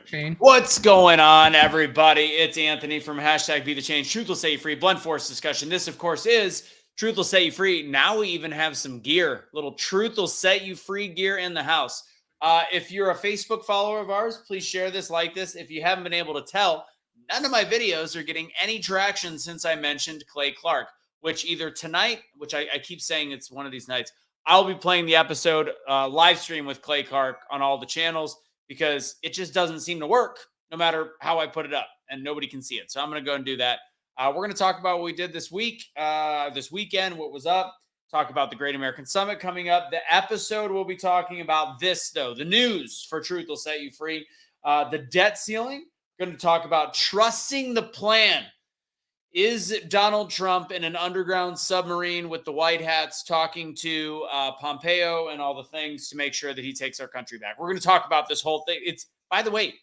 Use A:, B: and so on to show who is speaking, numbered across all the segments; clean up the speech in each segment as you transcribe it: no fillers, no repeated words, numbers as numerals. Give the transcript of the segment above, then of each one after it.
A: Shane.
B: What's going on, everybody? It's Anthony from hashtag Be the Change. Truth will set you free. Blunt force discussion. This, of course, is Truth will set you free. Now we even have some gear. Little Truth will set you free gear in the house. If you're a Facebook follower of ours, please share this, like this. If you haven't been able to tell, none of my videos are getting any traction since I mentioned Clay Clark, which either tonight, which I keep saying it's one of these nights, I'll be playing the episode live stream with Clay Clark on all the channels, because it just doesn't seem to work no matter how I put it up, and nobody can see it. So I'm going to go and do that. We're going to talk about what we did this week, this weekend, what was up, talk about the Great American Summit coming up. The episode we'll be talking about this, though, the news for Truth will set you free. The debt ceiling, going to talk about trusting the plan. Is Donald Trump in an underground submarine with the White Hats talking to Pompeo and all the things to make sure that he takes our country back? We're going to talk about this whole thing. It's, by the way,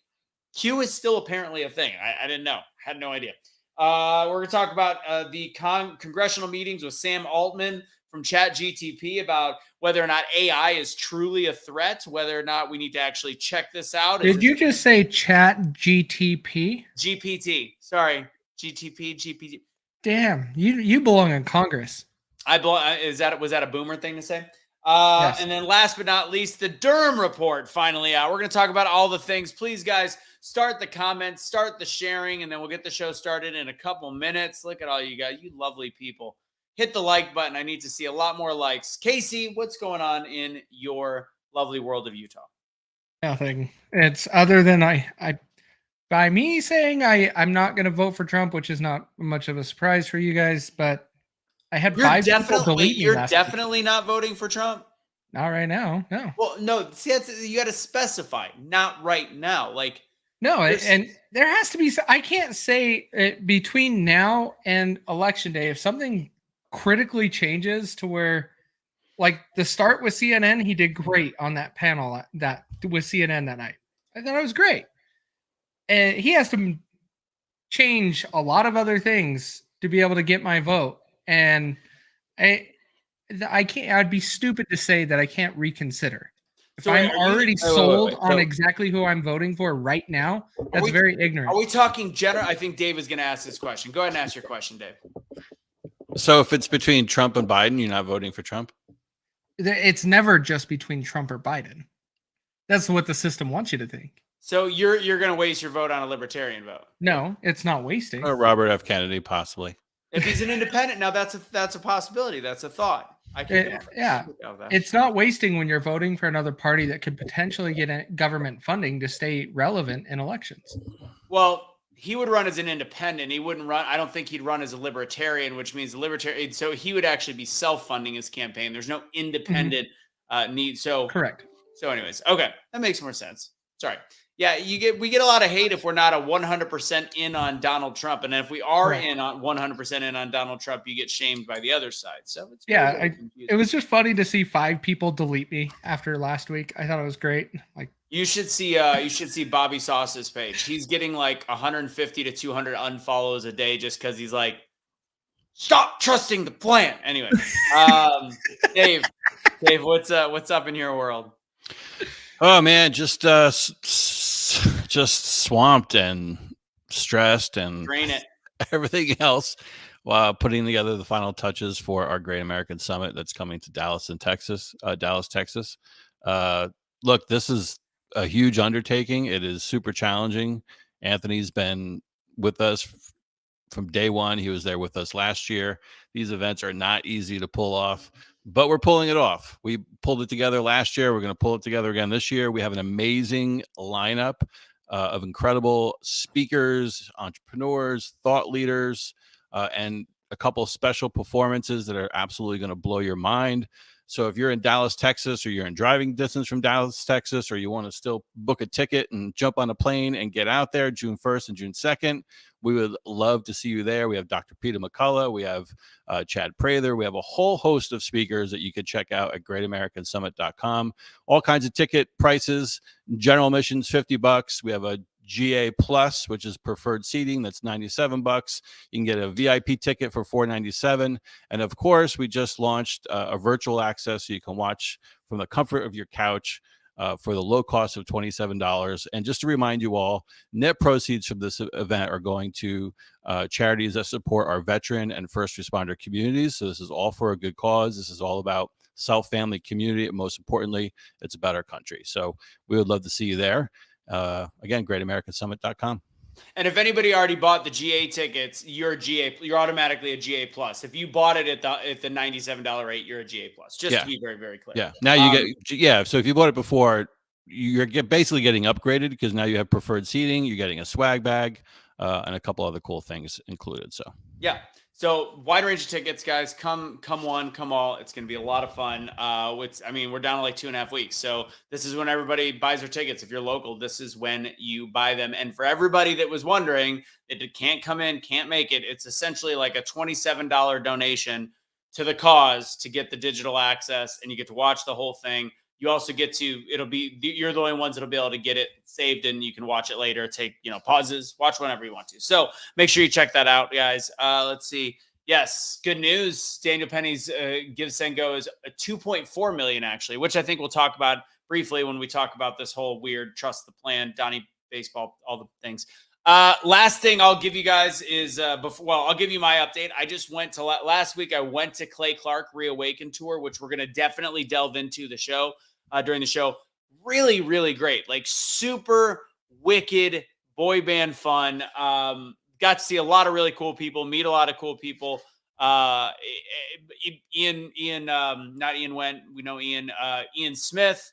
B: Q is still apparently a thing. I didn't know. Had no idea. We're going to talk about the congressional meetings with Sam Altman from ChatGTP about whether or not AI is truly a threat, whether or not we need to actually check this out.
A: Did you just say ChatGTP?
B: GPT. Sorry. GPT.
A: Damn, you belong in Congress.
B: I belong. Was that a boomer thing to say? Yes. And then last but not least, the Durham Report finally out. We're going to talk about all the things. Please, guys, start the comments, start the sharing, and then we'll get the show started in a couple minutes. Look at all you guys, you lovely people. Hit the like button. I need to see a lot more likes. Casey, what's going on in your lovely world of Utah?
A: Nothing. It's other than by me saying I'm not going to vote for Trump, which is not much of a surprise for you guys, but I had five people delete me.
B: You're definitely not voting for Trump?
A: Not right now, no.
B: Well, no, see, you got to specify, not right now. Like,
A: no, and there has to be, I can't say between now and election day, if something critically changes to where, like the start with CNN, he did great on that panel that with CNN that night. I thought it was great. And he has to change a lot of other things to be able to get my vote. And I can't, I'd be stupid to say that I can't reconsider. If I'm already sold on exactly who I'm voting for right now, that's very ignorant.
B: Are we talking general? I think Dave is going to ask this question. Go ahead and ask your question, Dave.
C: So if it's between Trump and Biden, you're not voting for Trump?
A: It's never just between Trump or Biden. That's what the system wants you to think.
B: So you're going to waste your vote on a libertarian vote?
A: No, it's not wasting.
C: Or Robert F. Kennedy, possibly.
B: If he's an independent, now that's a possibility. That's a thought.
A: It's not wasting when you're voting for another party that could potentially get government funding to stay relevant in elections.
B: Well, he would run as an independent. He wouldn't run. I don't think he'd run as a libertarian, which means a libertarian. So he would actually be self-funding his campaign. There's no independent need. So
A: correct.
B: So anyways, okay, that makes more sense. Sorry. Yeah, we get a lot of hate if we're not a 100% in on Donald Trump, and then if we are in on 100% in on Donald Trump, you get shamed by the other side. So it's
A: it was just funny to see 5 people delete me after last week. I thought it was great. Like
B: you should see Bobby Sauce's page. He's getting like 150 to 200 unfollows a day just because he's like, stop trusting the plan. Anyway, Dave, what's up in your world?
C: Oh man, just swamped and stressed and
B: drain it.
C: Everything else while putting together the final touches for our Great American Summit that's coming to Dallas, Texas. Look, this is a huge undertaking. It is super challenging. Anthony's been with us from day one. He was there with us last year. These events are not easy to pull off, but we're pulling it off. We pulled it together last year. We're going to pull it together again this year. We have an amazing lineup of incredible speakers, entrepreneurs, thought leaders, and a couple of special performances that are absolutely going to blow your mind. So if you're in Dallas, Texas, or you're in driving distance from Dallas, Texas, or you want to still book a ticket and jump on a plane and get out there June 1st and June 2nd, we would love to see you there. We have Dr. Peter McCullough. We have Chad Prather. We have a whole host of speakers that you could check out at greatamericansummit.com. All kinds of ticket prices. General admissions, $50. We have a GA Plus, which is preferred seating, that's $97. You can get a VIP ticket for $497. And of course, we just launched a virtual access so you can watch from the comfort of your couch for the low cost of $27. And just to remind you all, net proceeds from this event are going to charities that support our veteran and first responder communities. So this is all for a good cause. This is all about self, family, community, and most importantly, it's about our country. So we would love to see you there. Again, greatamericansummit.com.
B: And if anybody already bought the GA tickets, you're automatically a GA plus. If you bought it at the $97 rate, you're a GA plus. Just to be very, very clear.
C: Yeah. Now you get So if you bought it before, you're basically getting upgraded because now you have preferred seating. You're getting a swag bag and a couple other cool things included. So
B: yeah. So wide range of tickets, guys. Come one, come all. It's going to be a lot of fun. We're down to like 2.5 weeks. So this is when everybody buys their tickets. If you're local, this is when you buy them. And for everybody that was wondering that it can't come in, can't make it, it's essentially like a $27 donation to the cause to get the digital access, and you get to watch the whole thing. You also get to, you're the only ones that'll be able to get it saved and you can watch it later, take, pauses, watch whenever you want to. So make sure you check that out, guys. Let's see. Yes. Good news. Daniel Penny's Give Send Go is a 2.4 million actually, which I think we'll talk about briefly when we talk about this whole weird trust the plan, Donnie baseball, all the things. Last thing I'll give you guys is I'll give you my update. I just went to last week. I went to Clay Clark Reawaken Tour, which we're going to definitely delve into the show during the show. Really, really great. Like super wicked boy band fun. Got to see a lot of really cool people, meet a lot of cool people. Not Ian Wendt. We know Ian, Ian Smith.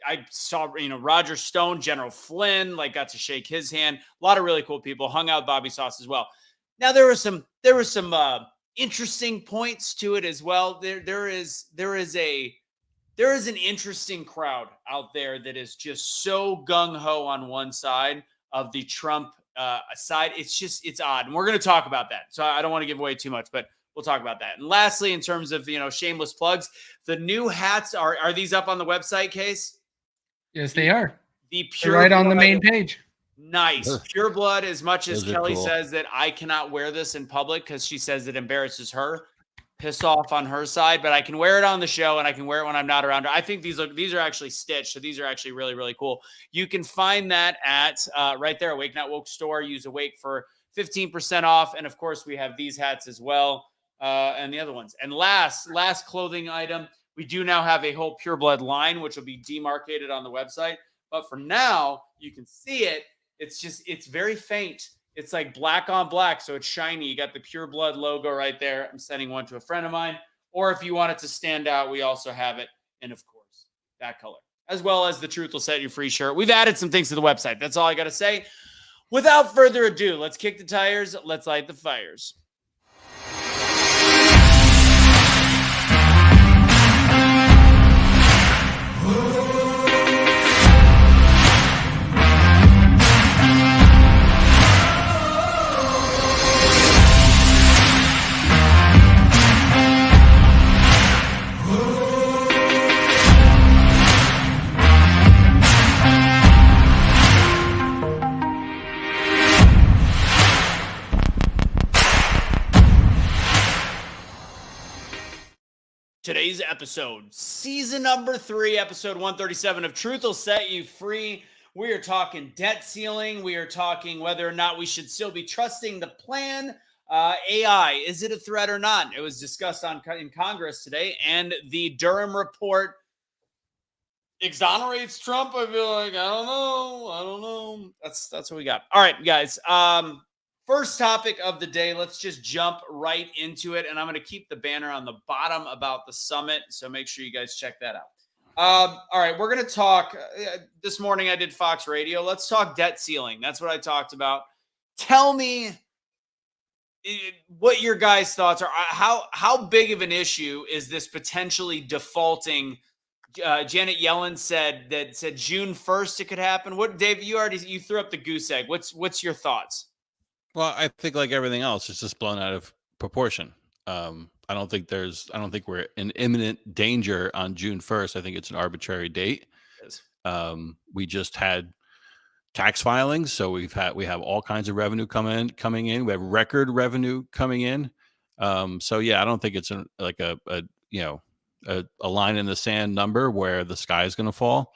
B: I saw, Roger Stone, General Flynn, got to shake his hand. A lot of really cool people. Hung out with Bobby Sauce as well. Now there were some interesting points to it as well. There is an interesting crowd out there that is just so gung-ho on one side of the Trump side. It's odd. And we're going to talk about that. So I don't want to give away too much, but we'll talk about that. And lastly, in terms of, shameless plugs, the new hats are these up on the website, Case?
A: Yes, they are.
B: The pure
A: They're right on the main page.
B: Nice. Pure blood, as much as Kelly
C: cool.
B: says that I cannot wear this in public because she says it embarrasses her. Piss off on her side, but I can wear it on the show and I can wear it when I'm not around her. I think these are actually stitched. So these are actually really, really cool. You can find that at right there, Awake Not Woke store. Use Awake for 15% off. And of course we have these hats as well. And the other ones. And last clothing item, we do now have a whole Pure Blood line, which will be demarcated on the website. But for now, you can see it. It's very faint. It's like black on black, so it's shiny. You got the Pure Blood logo right there. I'm sending one to a friend of mine. Or if you want it to stand out, we also have it in, of course, that color, as well as the Truth Will Set You Free shirt. We've added some things to the website. That's all I got to say. Without further ado, let's kick the tires. Let's light the fires. Today's episode, season number 3, episode 137 of Truth Will Set You Free. We are talking debt ceiling. We are talking whether or not we should still be trusting the plan. AI, is it a threat or not? It was discussed in Congress today, and the Durham Report exonerates Trump. I feel like, I don't know. That's what we got. All right, guys. First topic of the day, let's just jump right into it. And I'm going to keep the banner on the bottom about the summit. So make sure you guys check that out. All right, we're going to talk. This morning I did Fox Radio. Let's talk debt ceiling. That's what I talked about. Tell me what your guys' thoughts are. How big of an issue is this potentially defaulting? Janet Yellen said June 1st it could happen. What, Dave, you threw up the goose egg. What's your thoughts?
C: Well, I think like everything else, it's just blown out of proportion. I don't think we're in imminent danger on June 1st. I think it's an arbitrary date. We just had tax filings, so we have all kinds of revenue coming in. We have record revenue coming in. So yeah, I don't think it's a a line in the sand number where the sky is going to fall.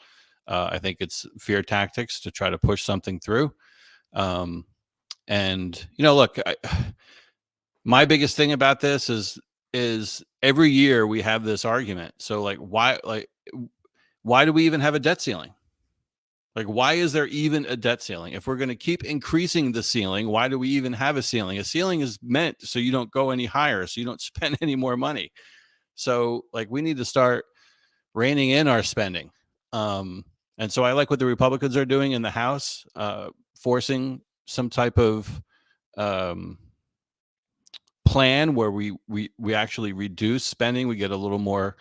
C: I think it's fear tactics to try to push something through. And look, my biggest thing about this is every year we have this argument. So why do we even have a debt ceiling? Like, why is there even a debt ceiling? If we're going to keep increasing the ceiling, why do we even have a ceiling? A ceiling is meant so you don't go any higher, so you don't spend any more money. So we need to start reining in our spending. And so I like what the Republicans are doing in the House, forcing some type of plan where we actually reduce spending. We get a little more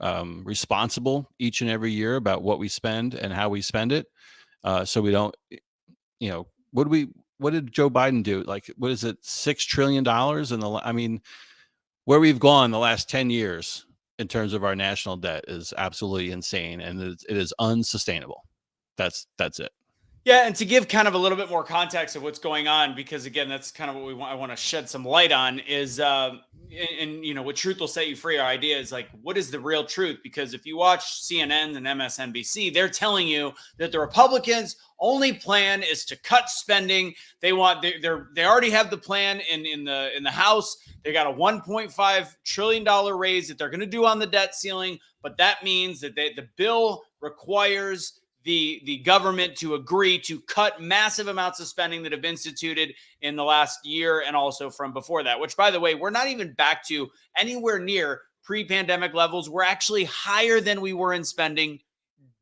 C: responsible each and every year about what we spend and how we spend it. So we don't, what did Joe Biden do? What is it? $6 trillion where we've gone the last 10 years in terms of our national debt is absolutely insane. And it is unsustainable. That's it.
B: Yeah, and to give kind of a little bit more context of what's going on, because again, that's kind of what I want to shed some light on is, what Truth Will Set You Free, our idea is what is the real truth? Because if you watch CNN and MSNBC, they're telling you that the Republicans' only plan is to cut spending. They already have the plan in the House. They got a $1.5 trillion raise that they're going to do on the debt ceiling, but that means that the bill requires the government to agree to cut massive amounts of spending that have been instituted in the last year and also from before that, which, by the way, we're not even back to anywhere near pre-pandemic levels. We're actually higher than we were in spending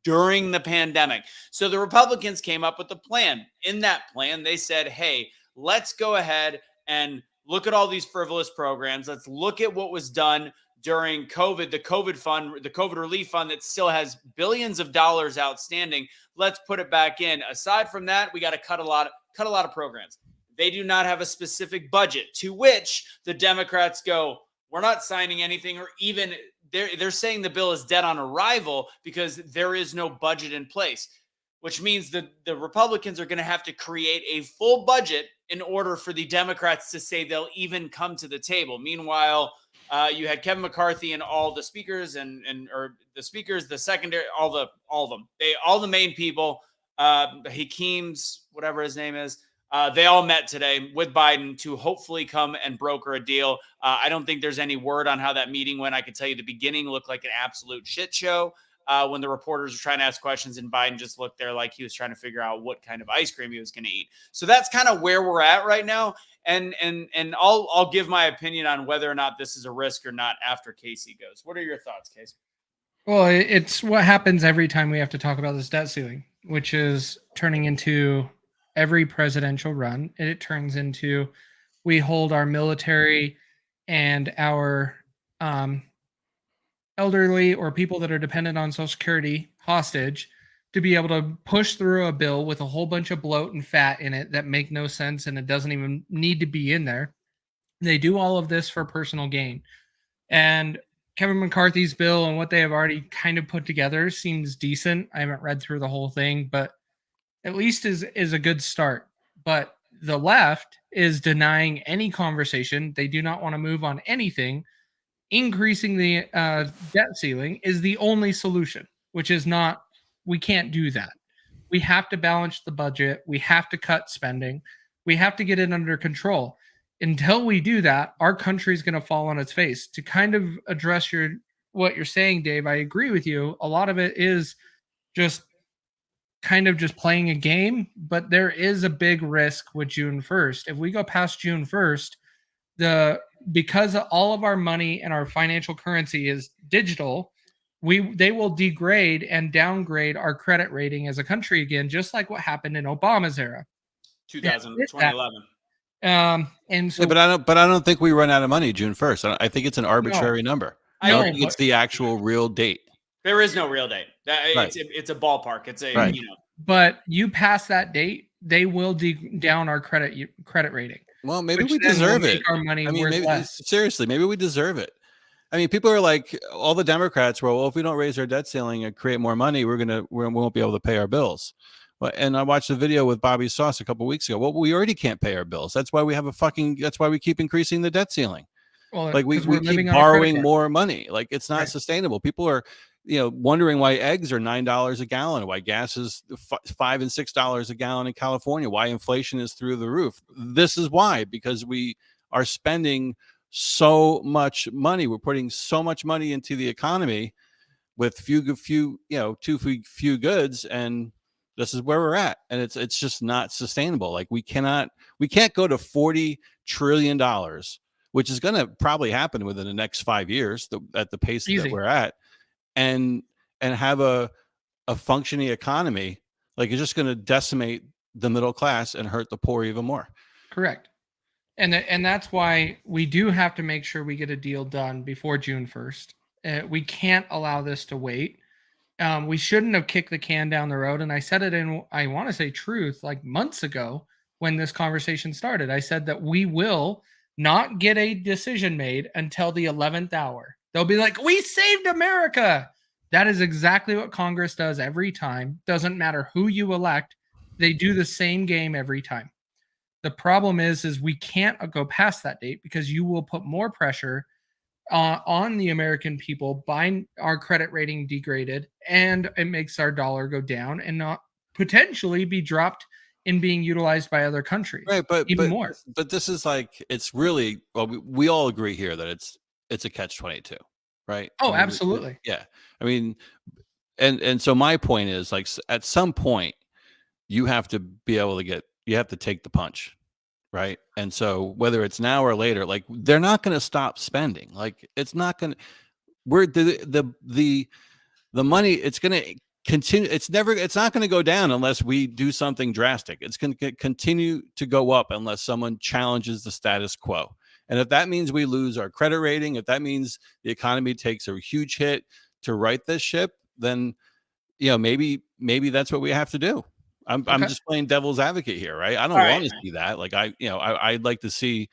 B: during the pandemic. So the Republicans came up with a plan. In that plan, they said, hey, let's go ahead and look at all these frivolous programs. Let's look at what was done during COVID, the COVID fund, the COVID relief fund that still has billions of dollars outstanding. Let's put it back in. Aside from that, we got to cut a lot of programs. They do not have a specific budget, to which the Democrats go, we're not signing anything, or even they're saying the bill is dead on arrival because there is no budget in place, which means that the Republicans are going to have to create a full budget in order for the Democrats to say they'll even come to the table. Meanwhile, you had Kevin McCarthy and all the speakers the secondary, all of them. All the main people, Hakeem's, whatever his name is, they all met today with Biden to hopefully come and broker a deal. I don't think there's any word on how that meeting went. I can tell you the beginning looked like an absolute shit show when the reporters were trying to ask questions and Biden just looked there like he was trying to figure out what kind of ice cream he was going to eat. So that's kind of where we're at right now. And I'll give my opinion on whether or not this is a risk or not after Casey goes. What are your thoughts, Casey?
A: Well, it's what happens every time we have to talk about this debt ceiling, which is turning into every presidential run. And it turns into we hold our military and our elderly or people that are dependent on Social Security hostage to be able to push through a bill with a whole bunch of bloat and fat in it that make no sense and it doesn't even need to be in there. They do all of this for personal gain. And Kevin McCarthy's bill and what they have already kind of put together seems decent. I haven't read through the whole thing, but at least is a good start. But the left is denying any conversation. They do not want to move on anything. Increasing the debt ceiling is the only solution, which is not, we can't do that. We have to balance the budget. We have to cut spending. We have to get it under control. Until we do that, our country is going to fall on its face. To kind of address what you're saying, Dave, I agree with you. A lot of it is just kind of just playing a game, but there is a big risk with June 1st. If we go past June 1st, because all of our money and our financial currency is digital, they will degrade and downgrade our credit rating as a country again, just like what happened in Obama's era.
B: 2011.
A: And so,
C: yeah, but I don't think we run out of money June 1st. I think it's an arbitrary number. I don't think it's the actual real date.
B: There is no real date.
C: Right.
B: It's a ballpark. It's a
C: right.
A: But you pass that date, they will down our credit rating.
C: Well, maybe we deserve it.
A: Our money worth less.
C: Seriously, maybe we deserve it. I mean, people are like, all the Democrats were, well, if we don't raise our debt ceiling and create more money, we won't be able to pay our bills. Well, and I watched a video with Bobby Sauce a couple of weeks ago. Well, we already can't pay our bills. That's why we have that's why we keep increasing the debt ceiling.
A: Well,
C: Like we
A: because we're
C: keep
A: living on a credit
C: borrowing
A: card.
C: more money. Like it's not
A: Right.
C: sustainable. People are, wondering why eggs are $9 a gallon, why gas is $5 and $6 a gallon in California, why inflation is through the roof. This is why, because we are spending so much money. We're putting so much money into the economy with too few goods, and this is where we're at. And it's just not sustainable. Like we can't go to $40 trillion, which is going to probably happen within the next 5 years at the pace that
A: Easy.
C: we're at, and have a functioning economy. Like it's just going to decimate the middle class and hurt the poor even more.
A: Correct. And that's why we do have to make sure we get a deal done before June 1st. We can't allow this to wait. We shouldn't have kicked the can down the road. And I said it in, I want to say Truth, like months ago when this conversation started. I said that we will not get a decision made until the 11th hour. They'll be like, we saved America. That is exactly what Congress does every time. Doesn't matter who you elect. They do the same game every time. The problem is we can't go past that date because you will put more pressure on the American people, by our credit rating degraded, and it makes our dollar go down and not potentially be dropped in being utilized by other countries.
C: Right,
A: even more.
C: But this is like, it's really, well, we all agree here that it's a catch-22, right?
A: Oh, absolutely.
C: Yeah. I mean, and so my point is, like, at some point you have to be able to you have to take the punch, right? And so whether it's now or later, like they're not going to stop spending. Like it's not going to, we're the money, it's going to continue. It's not going to go down unless we do something drastic. It's going to continue to go up unless someone challenges the status quo. And if that means we lose our credit rating, if that means the economy takes a huge hit to right this ship, then, maybe that's what we have to do. I'm just playing devil's advocate here, right? I don't want to see that. Like I'd like to see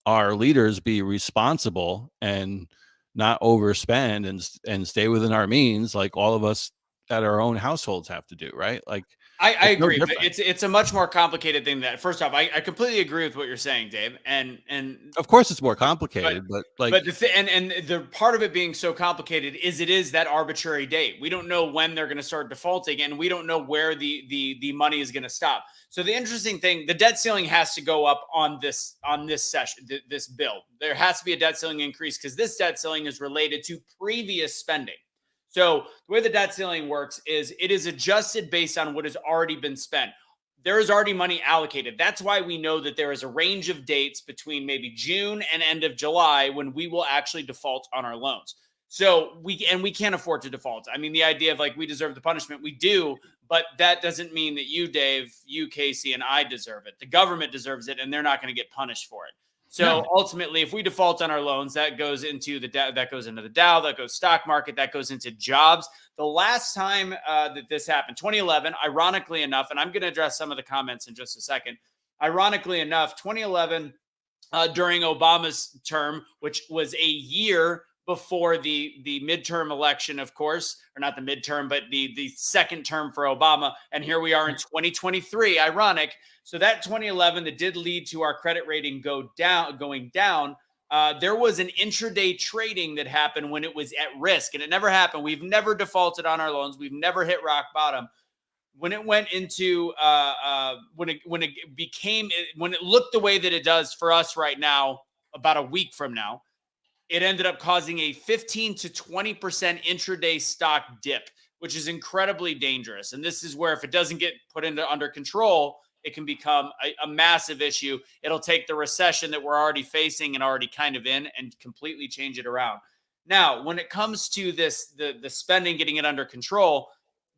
C: our leaders be responsible and not overspend and stay within our means, like all of us at our own households have to do, right? Like
B: I agree, but it's a much more complicated thing. That first off, I completely agree with what you're saying, Dave, and
C: of course it's more complicated, but
B: the part of it being so complicated is it is that arbitrary date. We don't know when they're going to start defaulting, and we don't know where the money is going to stop. So the interesting thing, the debt ceiling has to go up on this session, this bill. There has to be a debt ceiling increase because this debt ceiling is related to previous spending. So the way the debt ceiling works is it is adjusted based on what has already been spent. There is already money allocated. That's why we know that there is a range of dates between maybe June and end of July when we will actually default on our loans. So we can't afford to default. I mean, the idea of like we deserve the punishment, we do, but that doesn't mean that you, Dave, you, Casey, and I deserve it. The government deserves it, and they're not going to get punished for it. So ultimately, if we default on our loans, that goes into the Dow, that goes stock market, that goes into jobs. The last time that this happened, 2011, ironically enough, and I'm going to address some of the comments in just a second. Ironically enough, 2011, during Obama's term, which was a year before the midterm election, of course, or not the midterm, but the second term for Obama. And here we are in 2023, ironic. So that 2011 that did lead to our credit rating going down. There was an intraday trading that happened when it was at risk, and it never happened. We've never defaulted on our loans. We've never hit rock bottom. When it went into when it looked the way that it does for us right now, about a week from now, it ended up causing a 15 to 20% intraday stock dip, which is incredibly dangerous. And this is where if it doesn't get put under control, it can become a massive issue. It'll take the recession that we're already facing and already kind of in and completely change it around. Now, when it comes to this, the spending, getting it under control,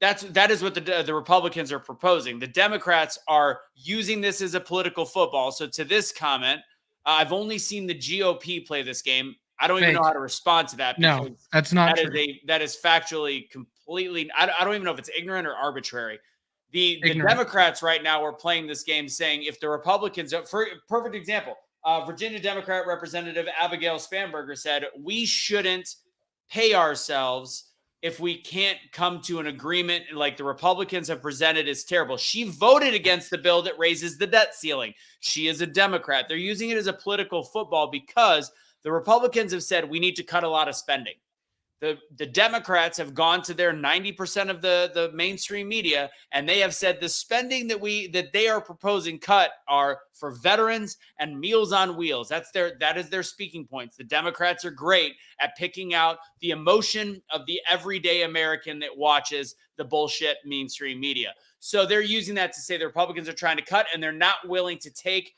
B: that is what the Republicans are proposing. The Democrats are using this as a political football. So to this comment, I've only seen the GOP play this game. I don't even know how to respond to that.
A: No, that's not true.
B: That is factually completely. I don't even know if it's ignorant or arbitrary. The Democrats right now are playing this game, saying if the Republicans, for perfect example, Virginia Democrat Representative Abigail Spanberger said we shouldn't pay ourselves if we can't come to an agreement like the Republicans have presented is terrible. She voted against the bill that raises the debt ceiling. She is a Democrat. They're using it as a political football because the Republicans have said we need to cut a lot of spending. The Democrats have gone to their 90% of the mainstream media, and they have said the spending that they are proposing cut are for veterans and Meals on Wheels. That is their speaking points. The Democrats are great at picking out the emotion of the everyday American that watches the bullshit mainstream media. So they're using that to say the Republicans are trying to cut, and they're not willing to take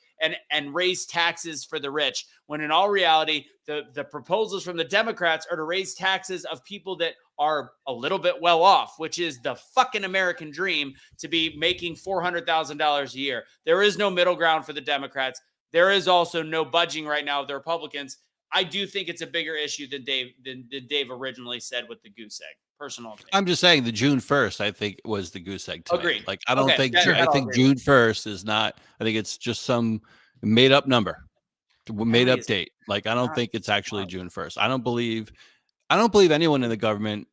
B: and raise taxes for the rich, when in all reality, the proposals from the Democrats are to raise taxes of people that are a little bit well off, which is the fucking American dream, to be making $400,000 a year. There is no middle ground for the Democrats. There is also no budging right now of the Republicans. I do think it's a bigger issue than Dave originally said with the goose egg. Personal opinion.
C: I'm just saying the June 1st, I think, was the goose egg to me.
B: Agreed.
C: Like, I don't think,
B: I
C: think June 1st is not, I think it's just some made up number, made up date. Like, I don't think it's actually June 1st. I don't believe anyone in the government,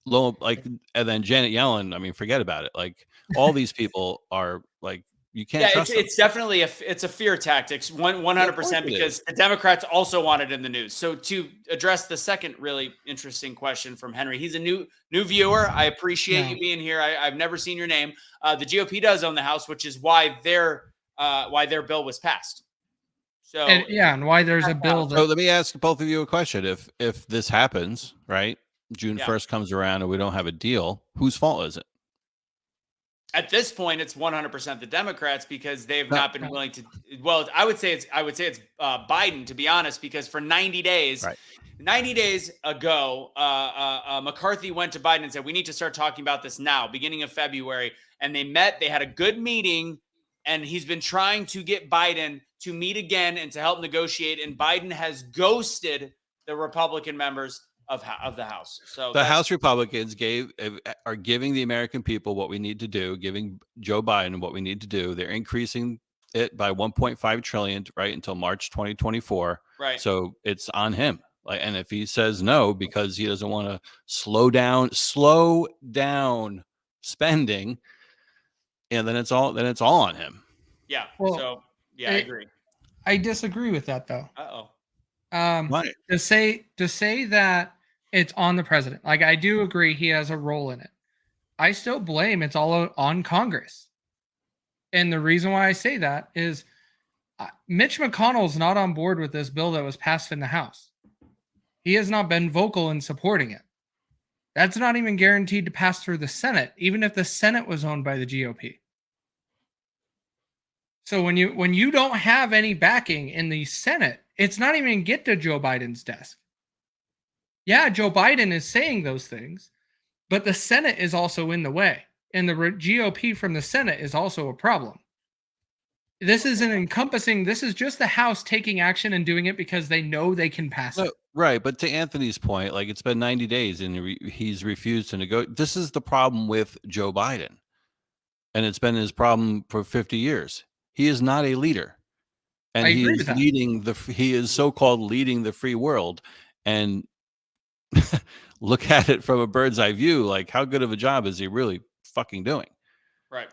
C: and then Janet Yellen, I mean, forget about it. Like, all these people are like, you can't trust them.
B: It's definitely it's a fear tactics, 100%, because the Democrats also want it in the news. So to address the second really interesting question from Henry, he's a new viewer. I appreciate you being here. I've never seen your name. The GOP does own the House, which is why their bill was passed. So
A: and why there's a bill.
C: So let me ask both of you a question. If this happens, right, June 1st comes around and we don't have a deal, whose fault is it?
B: At this point, it's 100% the Democrats, because they've not been willing to. Well, I would say it's Biden, to be honest, because for 90 days, 90 days ago, McCarthy went to Biden and said, we need to start talking about this now, beginning of February. And they met, they had a good meeting, and he's been trying to get Biden to meet again and to help negotiate. And Biden has ghosted the Republican members of the House. So
C: the House Republicans are giving the American people what we need to do, giving Joe Biden what we need to do. They're increasing it by 1.5 trillion, right, until March 2024.
B: Right.
C: So it's on him. Like, and if he says no because he doesn't want to slow down spending, and then it's all on him.
B: Yeah. Well, I agree.
A: I disagree with that, though.
C: Why?
A: To say that it's on the president. Like, I do agree he has a role in it. I still blame it's all on Congress. And the reason why I say that is Mitch McConnell's not on board with this bill that was passed in the House. He has not been vocal in supporting it. That's not even guaranteed to pass through the Senate, even if the Senate was owned by the GOP. So when you don't have any backing in the Senate, it's not even get to Joe Biden's desk. Yeah, Joe Biden is saying those things, but the Senate is also in the way, and the GOP from the Senate is also a problem. This isn't encompassing. This is just the House taking action and doing it because they know they can pass it.
C: Right, but to Anthony's point, like, it's been 90 days and he's refused to negotiate. This is the problem with Joe Biden, and it's been his problem for 50 years. He is not a leader, and he is so-called leading the free world. And look at it from a bird's eye view. Like, how good of a job is he really fucking doing?
B: Right.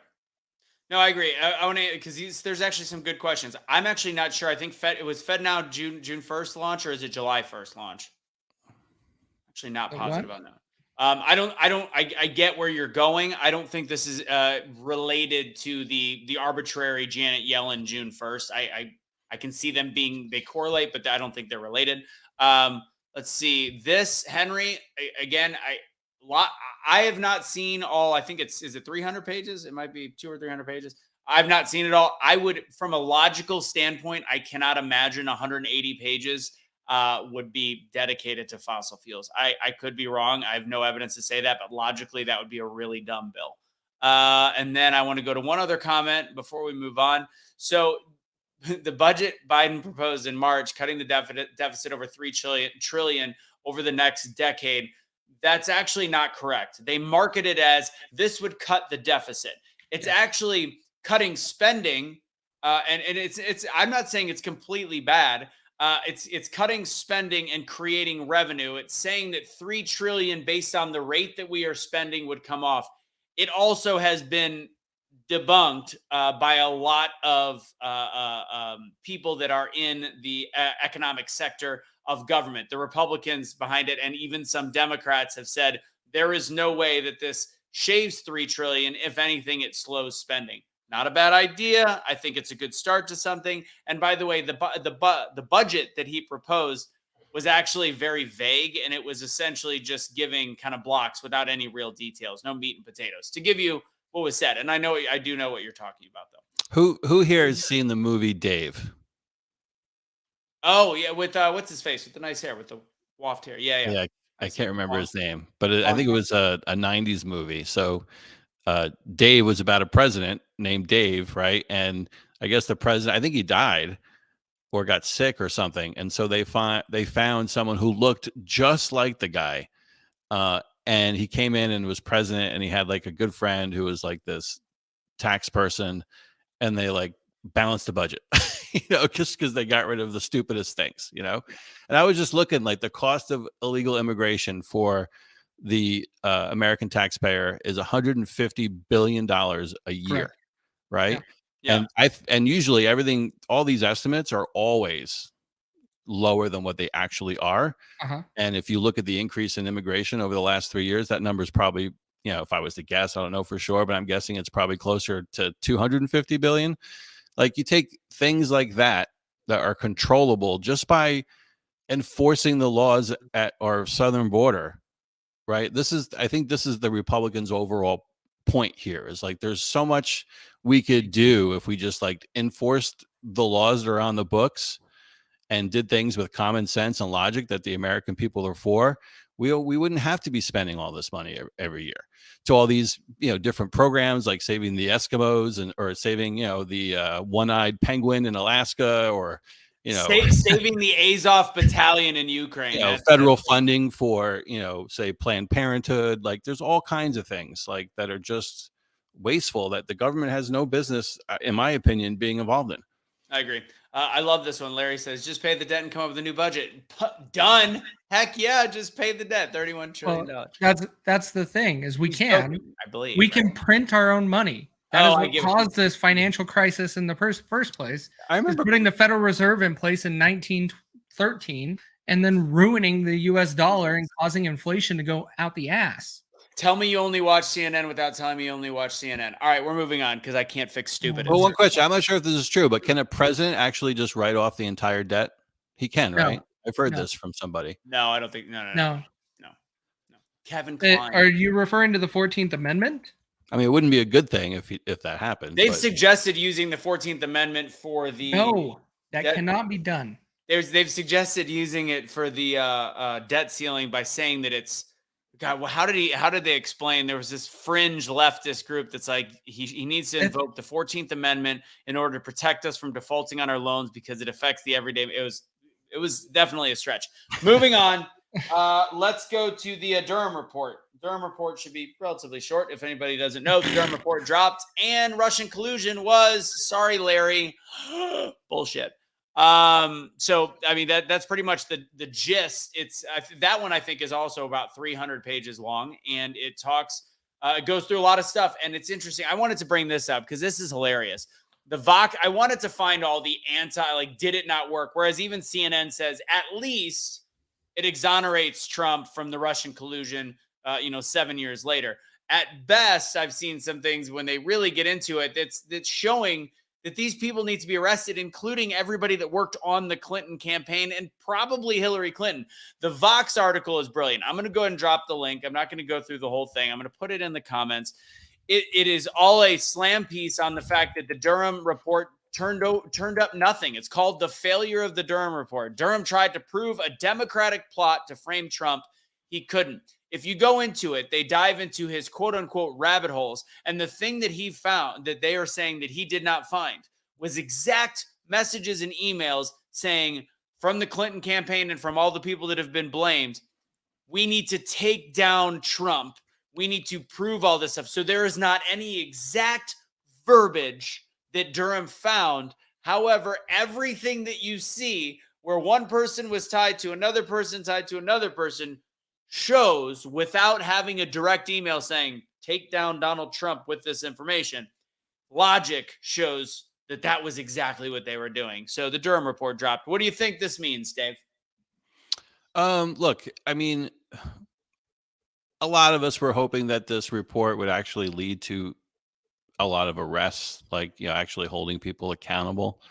B: No, I agree. I want to, because there's actually some good questions. I'm actually not sure. I think it was FedNow June 1st launch, or is it July 1st launch? Actually, not positive on that. I get where you're going. I don't think this is related to the arbitrary Janet Yellen June 1st. I can see them they correlate, but I don't think they're related. Let's see this, Henry. Again, I have not seen all. I think is it 300 pages? It might be 200 or 300 pages. I've not seen it all. I would, from a logical standpoint, I cannot imagine 180 pages would be dedicated to fossil fuels. I could be wrong. I have no evidence to say that, but logically, that would be a really dumb bill. And then I want to go to one other comment before we move on. So the budget Biden proposed in March, cutting the deficit over $3 trillion over the next decade. That's actually not correct. They market it as this would cut the deficit. It's actually cutting spending. And it's I'm not saying it's completely bad. It's cutting spending and creating revenue. It's saying that $3 trillion based on the rate that we are spending would come off. It also has been debunked by a lot of people that are in the economic sector of government. The Republicans behind it and even some Democrats have said there is no way that this shaves $3 trillion. If anything, it slows spending. Not a bad idea. I think it's a good start to something. And by the way, the budget that he proposed was actually very vague, and it was essentially just giving kind of blocks without any real details, no meat and potatoes, to give you what was said. And I do know what you're talking about, though.
C: Who here has seen the movie Dave?
B: Oh yeah, with what's his face with the nice hair with the waft hair? Yeah.
C: I can't remember his name, but I think it was a 90s movie. So Dave was about a president named Dave, right? And I guess the president, I think he died or got sick or something. And so they found someone who looked just like the guy. And he came in and was president, and he had like a good friend who was like this tax person, and they like balanced the budget, just because they got rid of the stupidest things, And I was just looking like the cost of illegal immigration for the American taxpayer is $150 billion a year.
A: Correct.
C: Right.
B: Yeah.
C: And usually all these estimates are always lower than what they actually are. And if you look at the increase in immigration over the last 3 years, that number is probably, if I was to guess, I don't know for sure, but I'm guessing it's probably closer to 250 billion. Like, you take things like that are controllable just by enforcing the laws at our southern border, right? I think this is the Republicans' overall point here, is like, there's so much we could do if we just like enforced the laws that are on the books and did things with common sense and logic that the American people are for. We wouldn't have to be spending all this money every year to all these, different programs like saving the Eskimos or saving, the one-eyed penguin in Alaska, or,
B: saving the Azov battalion in Ukraine,
C: federal funding for, say Planned Parenthood. Like, there's all kinds of things like that are just wasteful that the government has no business, in my opinion, being involved in.
B: I agree. I love this one. Larry says, just pay the debt and come up with a new budget. Done. Heck yeah, just pay the debt. $31 trillion.
A: That's the thing, is I believe we can print our own money. That is what caused this financial crisis in the first place.
C: I remember
A: putting the Federal Reserve in place in 1913 and then ruining the US dollar and causing inflation to go out the ass.
B: Tell me you only watch CNN without telling me you only watch CNN. All right, we're moving on because I can't fix stupid.
C: Well, one question. I'm not sure if this is true, but can a president actually just write off the entire debt? He can, right? I've heard this from somebody.
B: No, I don't think. No. Kevin Kline.
A: Are you referring to the 14th Amendment?
C: I mean, it wouldn't be a good thing if that happened.
B: They've suggested using the 14th Amendment for the.
A: No, that cannot be done.
B: They've suggested using it for the debt ceiling by saying that it's. God, well, how did they explain? There was this fringe leftist group that's like, he needs to invoke the 14th Amendment in order to protect us from defaulting on our loans because it affects the everyday. It was definitely a stretch. Moving on, let's go to the Durham Report. Durham Report should be relatively short. If anybody doesn't know, the Durham Report dropped, and Russian collusion was, sorry, Larry, bullshit. So I mean that's pretty much the gist. That one I think is also about 300 pages long, and it goes through a lot of stuff, and it's interesting. I wanted to bring this up because this is hilarious. The VOC, I wanted to find all the did it not work? Whereas even CNN says at least it exonerates Trump from the Russian collusion, 7 years later. At best, I've seen some things when they really get into it that's showing that these people need to be arrested, including everybody that worked on the Clinton campaign and probably Hillary Clinton. The Vox article is brilliant. I'm going to go ahead and drop the link. I'm not going to go through the whole thing. I'm going to put it in the comments. It is all a slam piece on the fact that the Durham Report turned up nothing. It's called The Failure of the Durham Report. Durham tried to prove a Democratic plot to frame Trump. He couldn't. If you go into it, they dive into his quote unquote rabbit holes. And the thing that he found that they are saying that he did not find was exact messages and emails saying from the Clinton campaign and from all the people that have been blamed, we need to take down Trump. We need to prove all this stuff. So there is not any exact verbiage that Durham found. However, everything that you see where one person was tied to another person, shows without having a direct email saying, take down Donald Trump with this information. Logic shows that that was exactly what they were doing. So the Durham report dropped. What do you think this means, Dave?
C: Look, I mean, a lot of us were hoping that this report would actually lead to a lot of arrests, like, actually holding people accountable.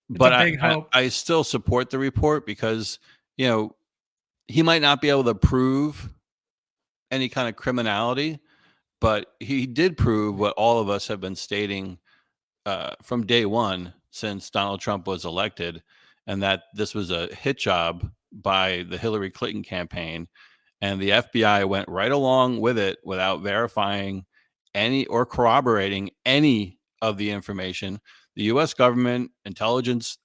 A: It's
C: But
A: a big hope.
C: I still support the report because, he might not be able to prove any kind of criminality, but he did prove what all of us have been stating from day one since Donald Trump was elected, and that this was a hit job by the Hillary Clinton campaign. And the FBI went right along with it without verifying any or corroborating any of the information. The U.S. government, intelligence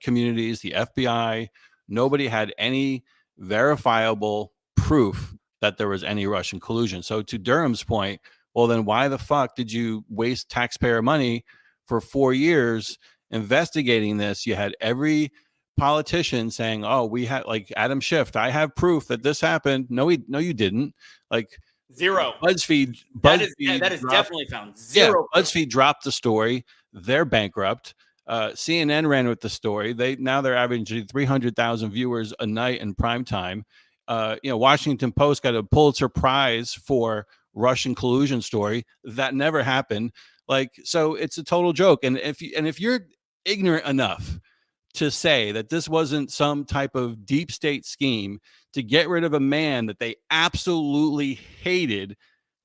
C: communities, the FBI, nobody had any verifiable proof that there was any Russian collusion. So to Durham's point, well, then why the fuck did you waste taxpayer money for 4 years investigating this? You had every politician saying, "Oh, we had, like Adam Schiff, I have proof that this happened." No, you didn't. Like
B: Zero.
C: BuzzFeed
B: That is
C: dropped,
B: definitely found. Zero.
C: Yeah, BuzzFeed dropped the story. They're bankrupt. CNN ran with the story. They're averaging 300,000 viewers a night in prime time. Washington Post got a Pulitzer Prize for Russian collusion story. That never happened. Like, so it's a total joke. And if you're ignorant enough to say that this wasn't some type of deep state scheme to get rid of a man that they absolutely hated,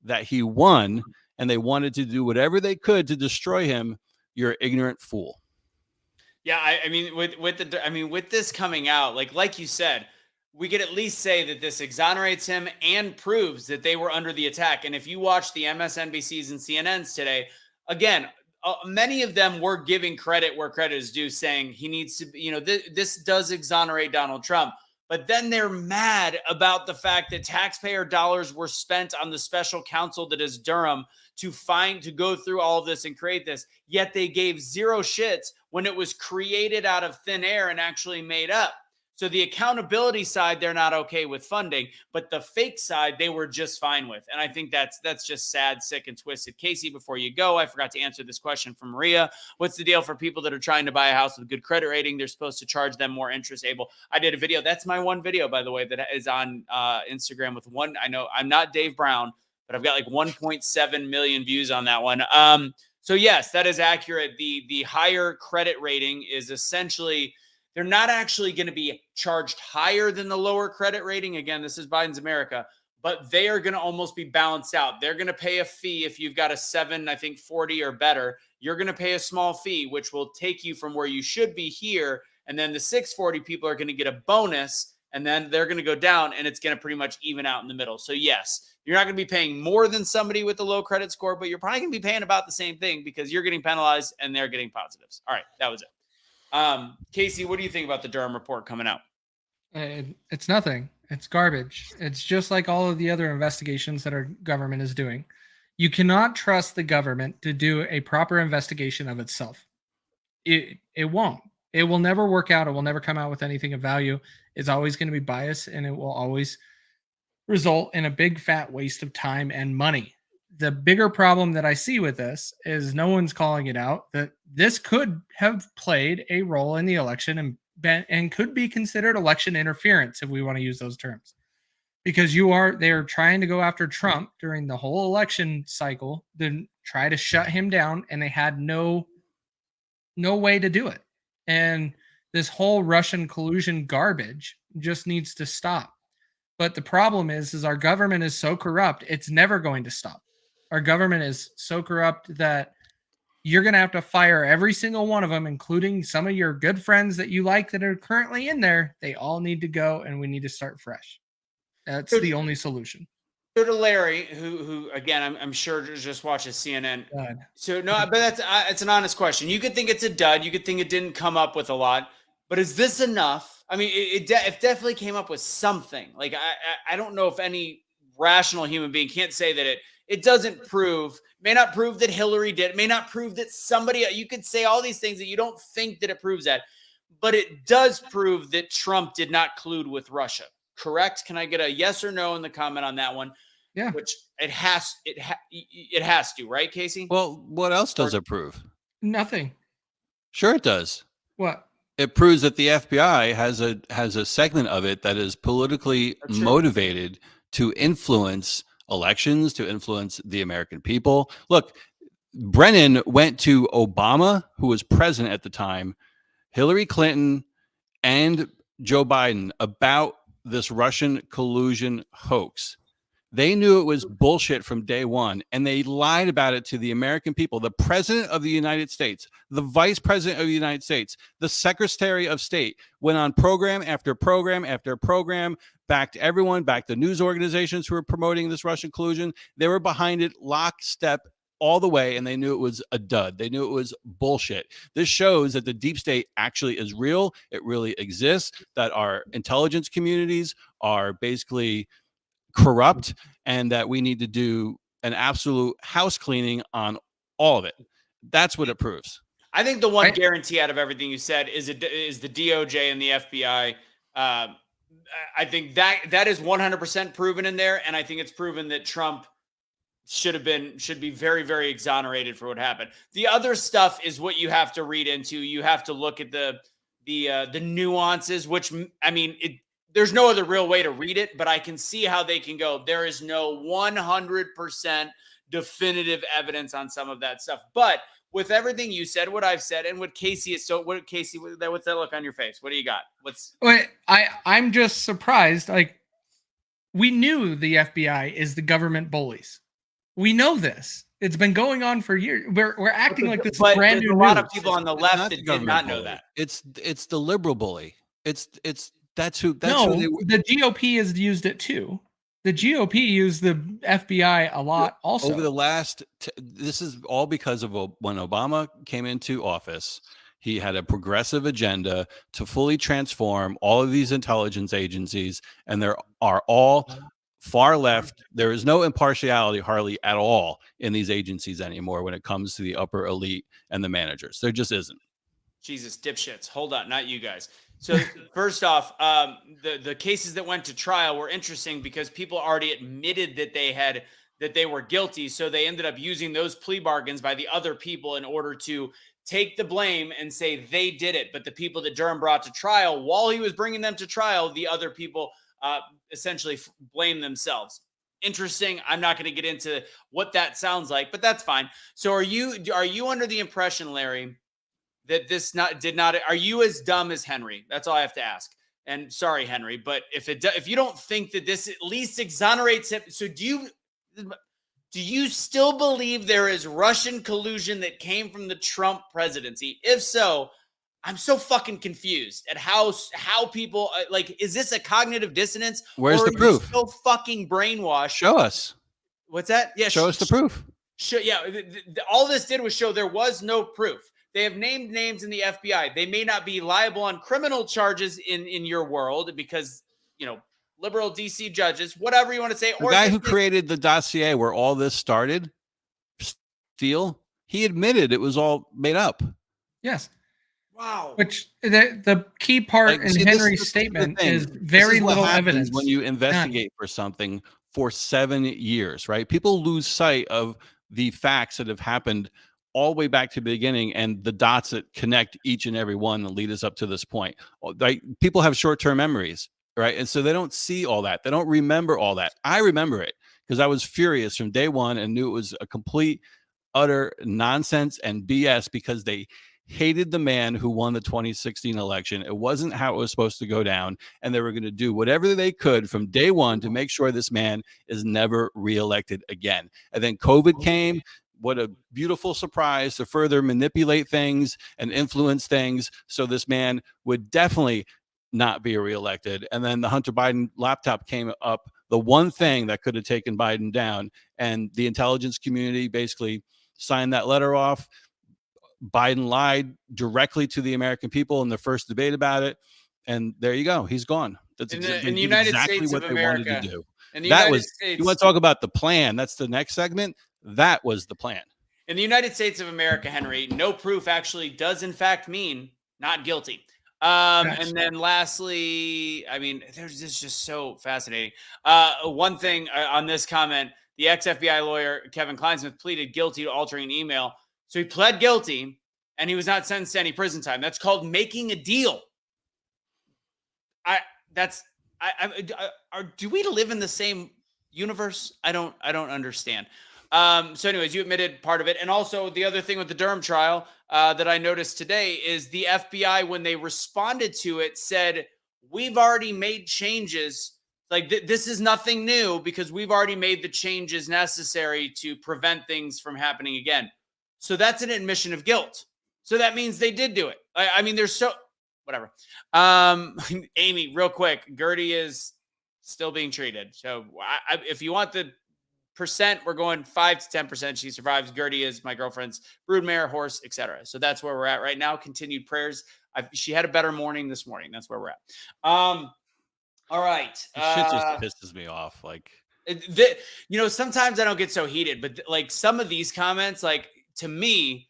C: that he won, and they wanted to do whatever they could to destroy him, you're an ignorant fool.
B: Yeah, I mean, with this coming out, like you said, we could at least say that this exonerates him and proves that they were under the attack. And if you watch the MSNBCs and CNNs today, again, many of them were giving credit where credit is due, saying he needs to, this does exonerate Donald Trump. But then they're mad about the fact that taxpayer dollars were spent on the special counsel that is Durham to go through all of this and create this. Yet they gave zero shits when it was created out of thin air and actually made up. So the accountability side, they're not okay with funding, but the fake side, they were just fine with. And I think that's just sad, sick, and twisted. Casey, before you go, I forgot to answer this question from Maria. What's the deal for people that are trying to buy a house with a good credit rating? They're supposed to charge them more interest able. I did a video. That's my one video, by the way, that is on Instagram with one. I know I'm not Dave Brown, but I've got like 1.7 million views on that one. So yes, that is accurate. The higher credit rating is essentially, they're not actually going to be charged higher than the lower credit rating. Again, this is Biden's America, but they are going to almost be balanced out. They're going to pay a fee if you've got a 740 or better. You're going to pay a small fee, which will take you from where you should be here. And then the 640 people are going to get a bonus, and then they're going to go down, and it's going to pretty much even out in the middle. So yes, you're not going to be paying more than somebody with a low credit score, but you're probably going to be paying about the same thing because you're getting penalized and they're getting positives. All right, that was it. Casey, what do you think about the Durham report coming out?
A: It's nothing. It's garbage. It's just like all of the other investigations that our government is doing. You cannot trust the government to do a proper investigation of itself. It won't. It will never work out. It will never come out with anything of value. It's always going to be biased, and it will always result in a big fat waste of time and money. The bigger problem that I see with this is no one's calling it out, that this could have played a role in the election and could be considered election interference, if we want to use those terms, because they are trying to go after Trump during the whole election cycle, then try to shut him down, and they had no way to do it. And this whole Russian collusion garbage just needs to stop. But the problem is our government is so corrupt, it's never going to stop. Our government is so corrupt that you're going to have to fire every single one of them, including some of your good friends that you like that are currently in there. They all need to go, and we need to start fresh. That's the only solution.
B: So to Larry, who again, I'm sure just watches CNN.
A: God.
B: So no, but it's an honest question. You could think it's a dud. You could think it didn't come up with a lot. But is this enough? I mean, it definitely came up with something. Like I don't know if any rational human being can't say that it doesn't prove, may not prove that Hillary did, may not prove that somebody, you could say all these things that you don't think that it proves that. but it does prove that Trump did not collude with Russia. Correct? Can I get a yes or no in the comment on that one?
A: Yeah.
B: Which it has to, right, Casey?
C: Well, what else does it prove?
A: Nothing.
C: Sure, it does.
A: What?
C: It proves that the FBI has a segment of it that is politically motivated to influence elections, to influence the American people. Look, Brennan went to Obama, who was president at the time, Hillary Clinton, and Joe Biden about this Russian collusion hoax. They knew it was bullshit from day one, and they lied about it to the American people. The president of the United States, the vice president of the United States, the secretary of state went on program after program after program, backed everyone, backed the news organizations who were promoting this Russian collusion. They were behind it lockstep all the way, and they knew it was a dud. They knew it was bullshit. This shows that the deep state actually is real. It really exists, that our intelligence communities are basically corrupt, and that we need to do an absolute house cleaning on all of it. That's what it proves.
B: I think the one guarantee out of everything you said is the DOJ and the FBI. I think that is 100% proven in there, and I think it's proven that Trump should be very, very exonerated for what happened. The other stuff is what you have to read into. You have to look at the nuances, which, I mean, there's no other real way to read it, but I can see how they can go. There is no 100% definitive evidence on some of that stuff. But with everything you said, what I've said, and what Casey is, Casey, what's that look on your face? What do you got?
A: I'm just surprised. Like, we knew the FBI is the government bullies. We know this. It's been going on for years. We're acting like this is brand new.
B: A lot of people on the left that did not know that.
C: It's the liberal bully. That's who
A: the GOP has used it too. The GOP used the FBI a lot also.
C: Over the last, this is all because of when Obama came into office. He had a progressive agenda to fully transform all of these intelligence agencies, and there are all far left. There is no impartiality hardly at all in these agencies anymore when it comes to the upper elite and the managers. There just isn't.
B: Jesus, dipshits. Hold on, not you guys. So first off, the cases that went to trial were interesting because people already admitted that they were guilty. So they ended up using those plea bargains by the other people in order to take the blame and say they did it. But the people that Durham brought to trial, while he was bringing them to trial, the other people essentially blame themselves. Interesting. I'm not going to get into what that sounds like, but that's fine. So are you under the impression, Larry, that this are you as dumb as Henry? That's all I have to ask. And sorry, Henry, but if you don't think that this at least exonerates him, so do you still believe there is Russian collusion that came from the Trump presidency? If so, I'm so fucking confused at how people is this a cognitive dissonance?
C: Where's the proof?
B: So fucking brainwashed.
C: Show us.
B: What's that? Yeah,
C: show us the proof.
B: All this did was show there was no proof. They have named names in the FBI. They may not be liable on criminal charges in your world because, liberal DC judges, whatever you want to say.
C: The guy who created the dossier where all this started, Steele, he admitted it was all made up.
A: Yes.
B: Wow.
A: Which the key part in Henry's statement is very little evidence.
C: When you investigate for something for 7 years, right? People lose sight of the facts that have happened all the way back to the beginning and the dots that connect each and every one and lead us up to this point. Right? People have short-term memories, right? And so they don't see all that. They don't remember all that. I remember it because I was furious from day one and knew it was a complete, utter nonsense and BS because they hated the man who won the 2016 election. It wasn't how it was supposed to go down. And they were going to do whatever they could from day one to make sure this man is never reelected again. And then COVID came. What a beautiful surprise to further manipulate things and influence things so this man would definitely not be reelected. And then the Hunter Biden laptop came up, the one thing that could have taken Biden down. And the intelligence community basically signed that letter off. Biden lied directly to the American people in the first debate about it. And there you go. He's gone. That's
B: in the United States of America.
C: Wanted to do. You want to talk about the plan? That's the next segment. That was the plan. In
B: the United States of America, Henry, no proof actually does in fact mean not guilty. And then lastly, I mean, this is just so fascinating. One thing on this comment, the ex-FBI lawyer, Kevin Kleinsmith, pleaded guilty to altering an email. So he pled guilty and he was not sentenced to any prison time. That's called making a deal. Do we live in the same universe? I don't understand. So anyways, you admitted part of it. And also the other thing with the Durham trial that I noticed today is the FBI, when they responded to it, said, we've already made changes. Like this is nothing new because we've already made the changes necessary to prevent things from happening again. So that's an admission of guilt. So that means they did do it. I mean, there's so whatever. Amy, real quick, Gertie is still being treated. So if you want the percent, we're going 5 to 10%. She survives. Gertie is my girlfriend's broodmare, horse, etc. So that's where we're at right now. Continued prayers. She had a better morning this morning. That's where we're at. All right.
C: Shit just pisses me off. Like,
B: sometimes I don't get so heated, but like some of these comments, like to me,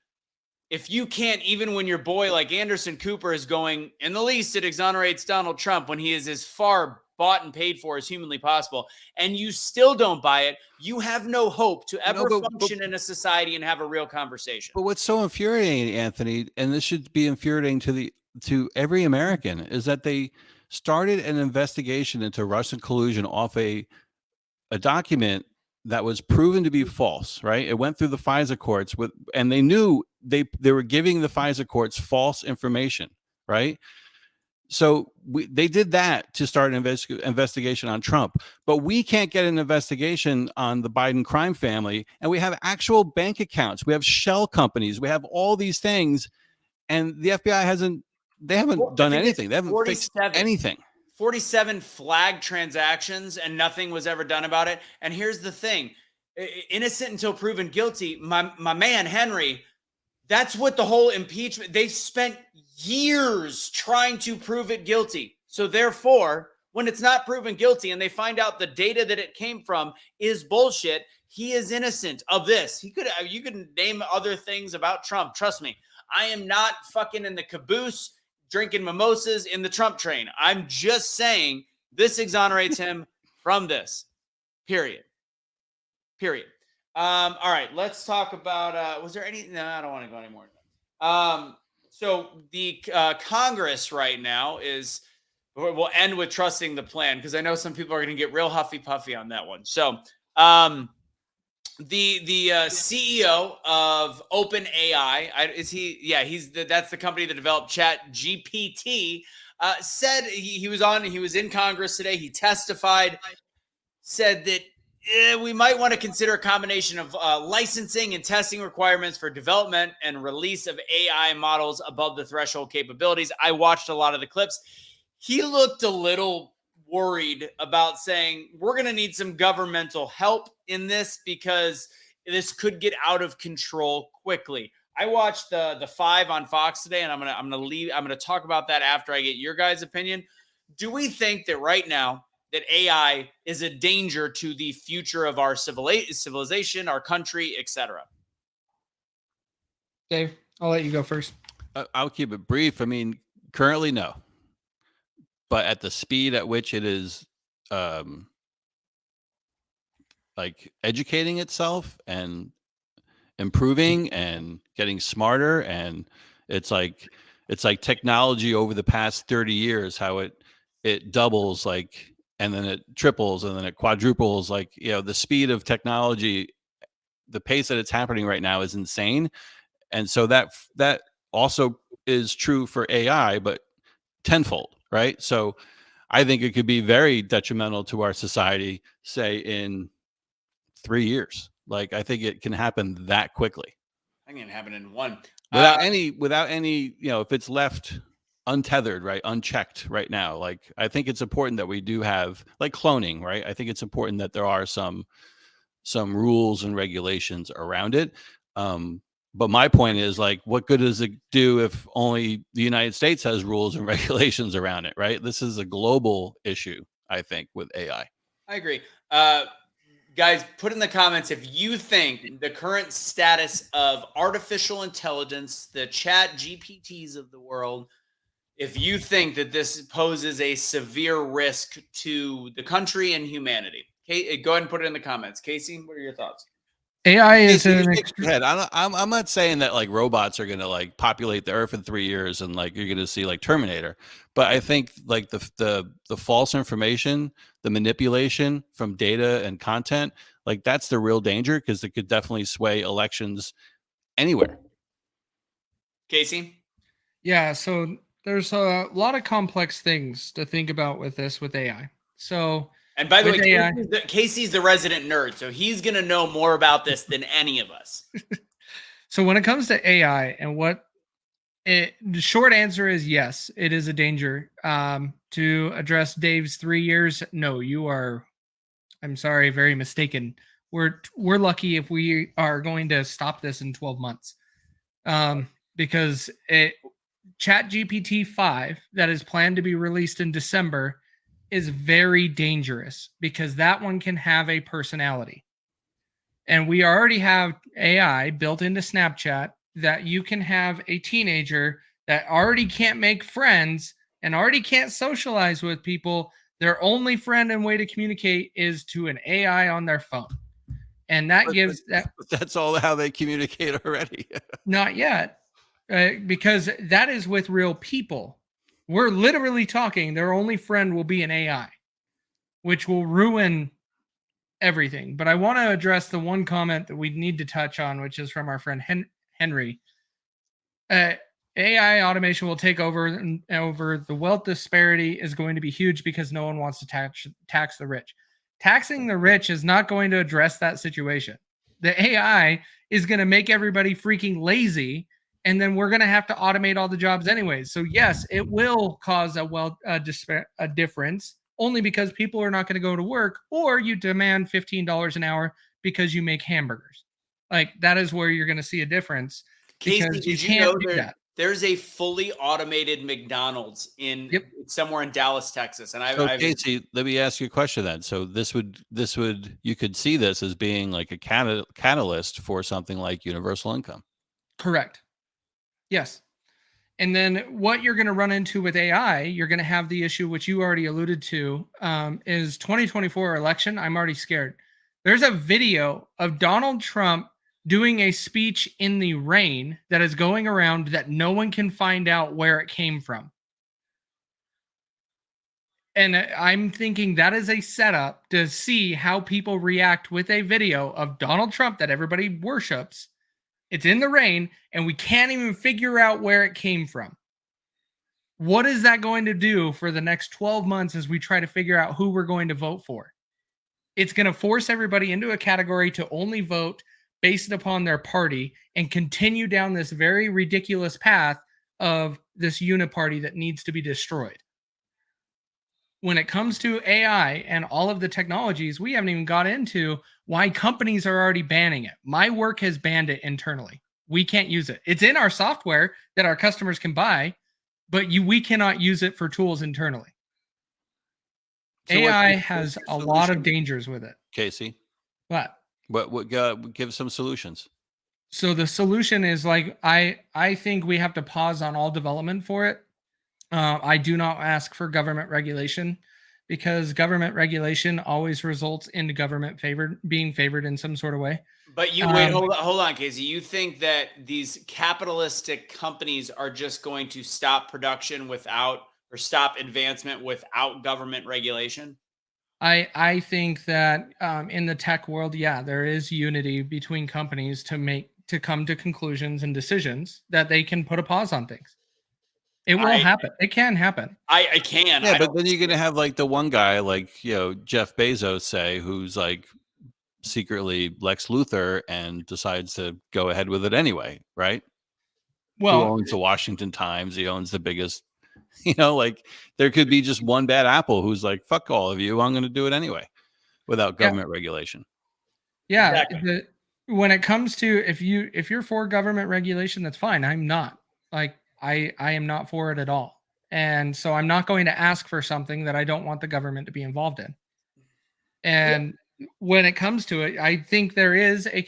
B: if you can't, even when your boy like Anderson Cooper is going, in the least, it exonerates Donald Trump when he is as far bought and paid for as humanly possible, and you still don't buy it, you have no hope to ever function in a society and have a real conversation.
C: But what's so infuriating, Anthony, and this should be infuriating to every American, is that they started an investigation into Russian collusion off a document that was proven to be false, right? It went through the FISA courts and they knew they were giving the FISA courts false information, right? So they did that to start an investigation on Trump, but we can't get an investigation on the Biden crime family. And we have actual bank accounts. We have shell companies. We have all these things. And the FBI haven't done anything. They haven't fixed anything.
B: 47 flagged transactions and nothing was ever done about it. And here's the thing, innocent until proven guilty. My man, Henry, that's what the whole impeachment, they spent years trying to prove it guilty. So therefore, when it's not proven guilty and they find out the data that it came from is bullshit, he is innocent of this. You could name other things about Trump. Trust me, I am not fucking in the caboose drinking mimosas in the Trump train. I'm just saying this exonerates him from this. Period. All right, let's talk about, was there any, no, I don't want to go anymore. So the Congress right now is, we'll end with trusting the plan because I know some people are going to get real huffy puffy on that one. So the CEO of OpenAI, that's the company that developed ChatGPT, said he was in Congress today. He testified, said that we might want to consider a combination of licensing and testing requirements for development and release of AI models above the threshold capabilities. I watched a lot of the clips. He looked a little worried about saying we're going to need some governmental help in this because this could get out of control quickly. I watched the 5 on Fox today, and I'm going to talk about that after I get your guys' opinion. Do we think that right now that AI is a danger to the future of our civilization, our country, etc.?
A: Dave, I'll let you go first.
C: I'll keep it brief. I mean, currently, no. But at the speed at which it is like educating itself and improving and getting smarter, and it's like technology over the past 30 years, how it doubles, like, and then it triples and then it quadruples. Like, the speed of technology, the pace that it's happening right now is insane. And so that also is true for AI, but tenfold, right? So I think it could be very detrimental to our society, say in 3 years. Like, I think it can happen that quickly.
B: I think it can happen in one.
C: Without any, if it's left untethered, right, unchecked right now. Like, I think it's important that we do have, like, cloning, right? I think it's important that there are some rules and regulations around it. But my point is, like, what good does it do if only the United States has rules and regulations around it, right? This is a global issue, I think, with AI.
B: I agree. Guys, put in the comments if you think the current status of artificial intelligence, the chat GPTs of the world, if you think that this poses a severe risk to the country and humanity. Okay, go ahead and put it in the comments. Casey, what are your thoughts?
A: AI is
C: Casey,
A: an
C: you shake your head. I'm not saying that like robots are going to like populate the earth in 3 years and like you're going to see like Terminator, but I think like the false information, the manipulation from data and content, like that's the real danger because it could definitely sway elections anywhere.
B: Casey?
A: Yeah, so there's a lot of complex things to think about with this with AI. So,
B: and by the
A: with
B: way,
A: AI,
B: Casey's the resident nerd, so he's going to know more about this than any of us.
A: So when it comes to AI and the short answer is yes, it is a danger. To address Dave's 3 years, no, you are, I'm sorry, very mistaken. We're lucky if we are going to stop this in 12 months. Because ChatGPT 5 that is planned to be released in December is very dangerous because that one can have a personality. And we already have AI built into Snapchat that you can have a teenager that already can't make friends and already can't socialize with people. Their only friend and way to communicate is to an AI on their phone. And that gives that.
C: That's all how they communicate already.
A: Not yet. Because that is with real people. We're literally talking. Their only friend will be an AI, which will ruin everything. But I want to address the one comment that we need to touch on, which is from our friend Henry. AI automation will take over, and over the wealth disparity is going to be huge because no one wants to tax the rich. Taxing the rich is not going to address that situation. The AI is going to make everybody freaking lazy, and then we're going to have to automate all the jobs anyways. So yes, it will cause a difference, only because people are not going to go to work, or you demand $15 an hour because you make hamburgers. Like that is where you're going to see a difference.
B: Casey, did you know there's a fully automated McDonald's in somewhere in Dallas, Texas? And
C: Casey, let me ask you a question then. So this would you could see this as being like a catalyst for something like universal income.
A: Correct. Yes. And then what you're going to run into with AI, you're going to have the issue, which you already alluded to, is 2024 election. I'm already scared. There's a video of Donald Trump doing a speech in the rain that is going around that no one can find out where it came from. And I'm thinking that is a setup to see how people react with a video of Donald Trump that everybody worships. It's in the rain, and we can't even figure out where it came from. What is that going to do for the next 12 months as we try to figure out who we're going to vote for? It's going to force everybody into a category to only vote based upon their party and continue down this very ridiculous path of this uniparty that needs to be destroyed. When it comes to AI and all of the technologies, we haven't even got into why companies are already banning it. My work has banned it internally. We can't use it. It's in our software that our customers can buy, but we cannot use it for tools internally. So AI has a lot of dangers with it.
C: Casey,
A: what
C: give some solutions.
A: So the solution is like I think we have to pause on all development for it. I do not ask for government regulation because government regulation always results in government being favored in some sort of way.
B: But you wait, hold on, Casey. You think that these capitalistic companies are just going to stop production without, or stop advancement without government regulation?
A: I think that in the tech world, yeah, there is unity between companies to come to conclusions and decisions that they can put a pause on things. It will happen. It can happen.
B: I can.
C: Yeah, but then you're going to have like the one guy, like, Jeff Bezos say, who's like secretly Lex Luthor and decides to go ahead with it anyway, right?
A: Well,
C: who owns the Washington Times? He owns the biggest, like there could be just one bad apple who's like, fuck all of you, I'm going to do it anyway without government regulation.
A: Yeah. Exactly. When it comes to, if you're for government regulation, that's fine. I'm not. Like, I am not for it at all. And so I'm not going to ask for something that I don't want the government to be involved in. And when it comes to it, I think there is a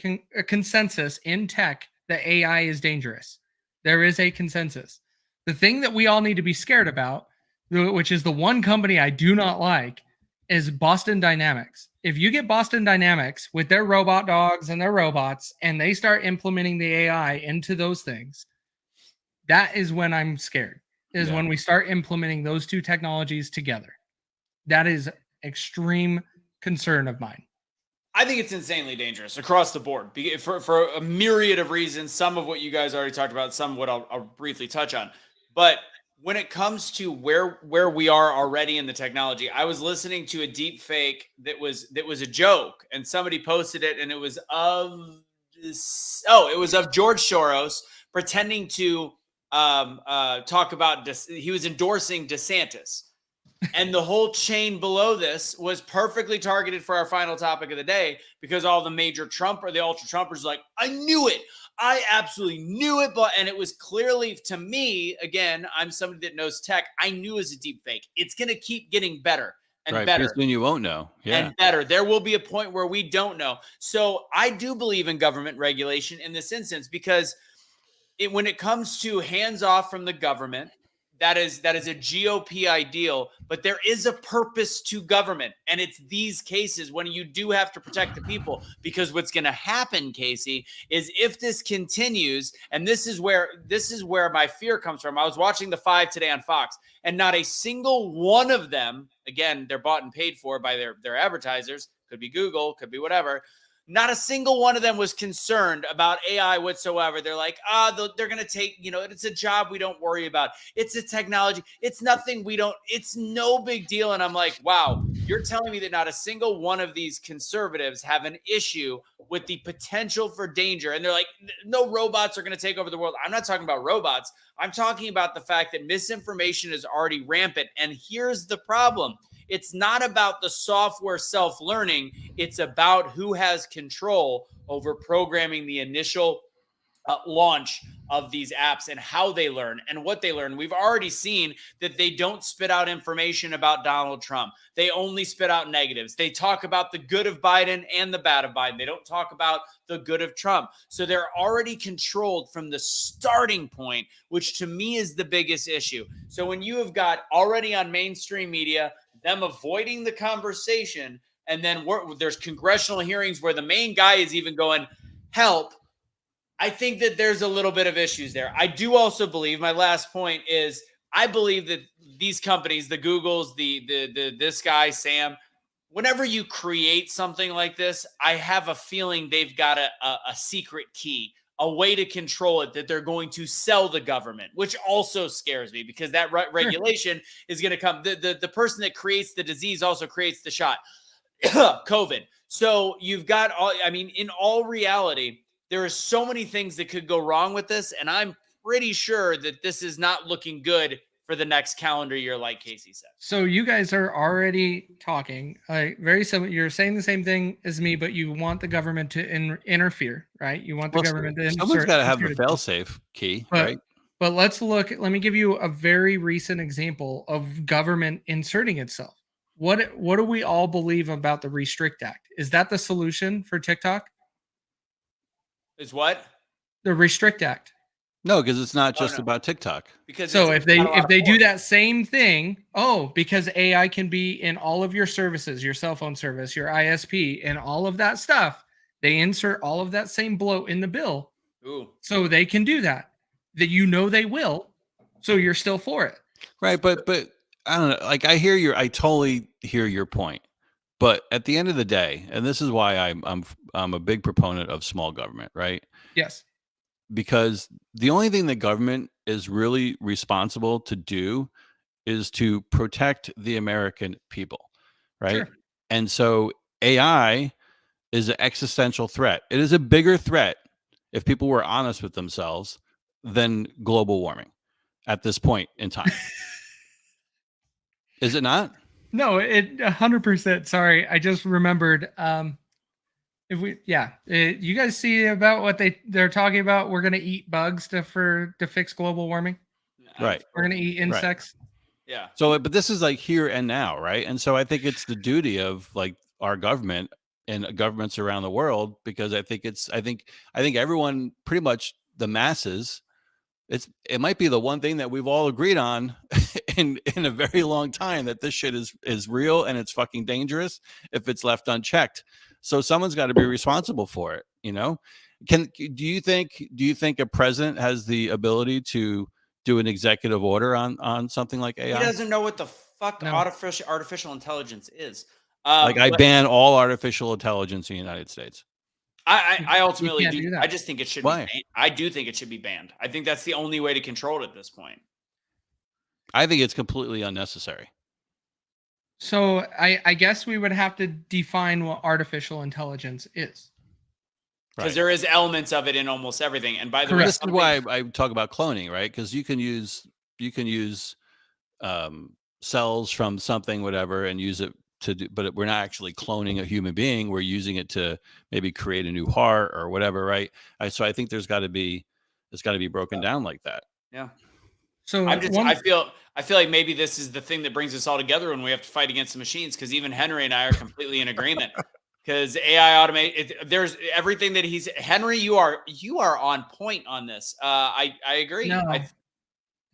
A: consensus in tech that AI is dangerous. There is a consensus. The thing that we all need to be scared about, which is the one company I do not like, is Boston Dynamics. If you get Boston Dynamics with their robot dogs and their robots, and they start implementing the AI into those things, that is when I'm scared, is when we start implementing those two technologies together. That is extreme concern of mine.
B: I think it's insanely dangerous across the board for a myriad of reasons. Some of what you guys already talked about, some of what I'll briefly touch on. But when it comes to where we are already in the technology, I was listening to a deep fake that was a joke, and somebody posted it, and it was of George Soros pretending to talk about he was endorsing DeSantis. And the whole chain below this was perfectly targeted for our final topic of the day, because all the major Trump or the ultra Trumpers like, I knew it. I absolutely knew it. And it was clearly, to me, again, I'm somebody that knows tech. I knew it was a deep fake. It's going to keep getting better and better.
C: Because then you won't know. Yeah.
B: And better. There will be a point where we don't know. So I do believe in government regulation in this instance, because when it comes to hands off from the government, that is a GOP ideal, but there is a purpose to government. And it's these cases when you do have to protect the people, because what's going to happen, Casey, is if this continues, and this is where my fear comes from. I was watching The Five today on Fox, and not a single one of them, again, they're bought and paid for by their advertisers, could be Google, could be whatever. Not a single one of them was concerned about AI whatsoever. They're like, they're going to take, it's a job we don't worry about. It's a technology. It's nothing it's no big deal. And I'm like, wow, you're telling me that not a single one of these conservatives have an issue with the potential for danger. And they're like, no robots are going to take over the world. I'm not talking about robots. I'm talking about the fact that misinformation is already rampant. And here's the problem. It's not about the software self-learning. It's about who has control over programming the initial launch of these apps and how they learn and what they learn. We've already seen that they don't spit out information about Donald Trump. They only spit out negatives. They talk about the good of Biden and the bad of Biden. They don't talk about the good of Trump. So they're already controlled from the starting point, which to me is the biggest issue. So when you have got already on mainstream media, them avoiding the conversation, and then there's congressional hearings where the main guy is even going, help, I think that there's a little bit of issues there. I do also believe, my last point is, I believe that these companies, the Googles, this guy, Sam, whenever you create something like this, I have a feeling they've got a secret key, a way to control it that they're going to sell the government, which also scares me, because that regulation is going to come. The person that creates the disease also creates the shot, COVID. So you've got in all reality, there are so many things that could go wrong with this. And I'm pretty sure that this is not looking good for the next calendar year, like Casey said.
A: So you guys are already talking very similar. You're saying the same thing as me, but you want the government to interfere, right? You want the government to
C: someone's got to have the fail-safe key, right?
A: But let me give you a very recent example of government inserting itself. What do we all believe about the Restrict Act? Is that the solution for TikTok?
B: Is what?
A: The Restrict Act.
C: No, because it's not just about TikTok.
A: Because if they do that same thing, because AI can be in all of your services, your cell phone service, your ISP, and all of that stuff, they insert all of that same bloat in the bill.
B: Ooh.
A: So they can do that. That they will. So you're still for it.
C: Right, but I don't know. Like I totally hear your point. But at the end of the day, and this is why I'm a big proponent of small government, right?
A: Yes.
C: Because the only thing that government is really responsible to do is to protect the American people, right?
A: Sure.
C: And so AI is an existential threat. It is a bigger threat, if people were honest with themselves, than global warming at this point in time. Is it not?
A: No, 100%. Sorry, I just remembered. You guys see about what they're talking about? We're gonna eat bugs to fix global warming.
C: Right.
A: We're gonna eat insects.
B: Right. Yeah.
C: So, but this is like here and now, right? And so I think it's the duty of like our government and governments around the world, because I think everyone, pretty much the masses, it might be the one thing that we've all agreed on in a very long time, that this shit is real and it's fucking dangerous if it's left unchecked. So someone's got to be responsible for it. Do you think a president has the ability to do an executive order on something like AI?
B: He doesn't know what the fuck
A: No.
B: artificial intelligence is.
C: Like I ban all artificial intelligence in the United States.
B: I ultimately
A: can't
B: do.
A: do that.
B: I just think it should
C: Why?
B: be banned. I do think it should be banned. I think that's the only way to control it at this point.
C: I think it's completely unnecessary.
A: So I guess we would have to define what artificial intelligence is.
B: Because there is elements of it in almost everything. And by the way,
C: This is why I talk about cloning, right? Because you can use cells from something, whatever, and use it to do, but we're not actually cloning a human being. We're using it to maybe create a new heart or whatever, right? So I think it's got to be broken down like that.
B: Yeah.
A: So
B: I feel like maybe this is the thing that brings us all together when we have to fight against the machines. Because even Henry and I are completely in agreement. Because AI automate, there's everything that Henry. You are on point on this. I agree.
A: No,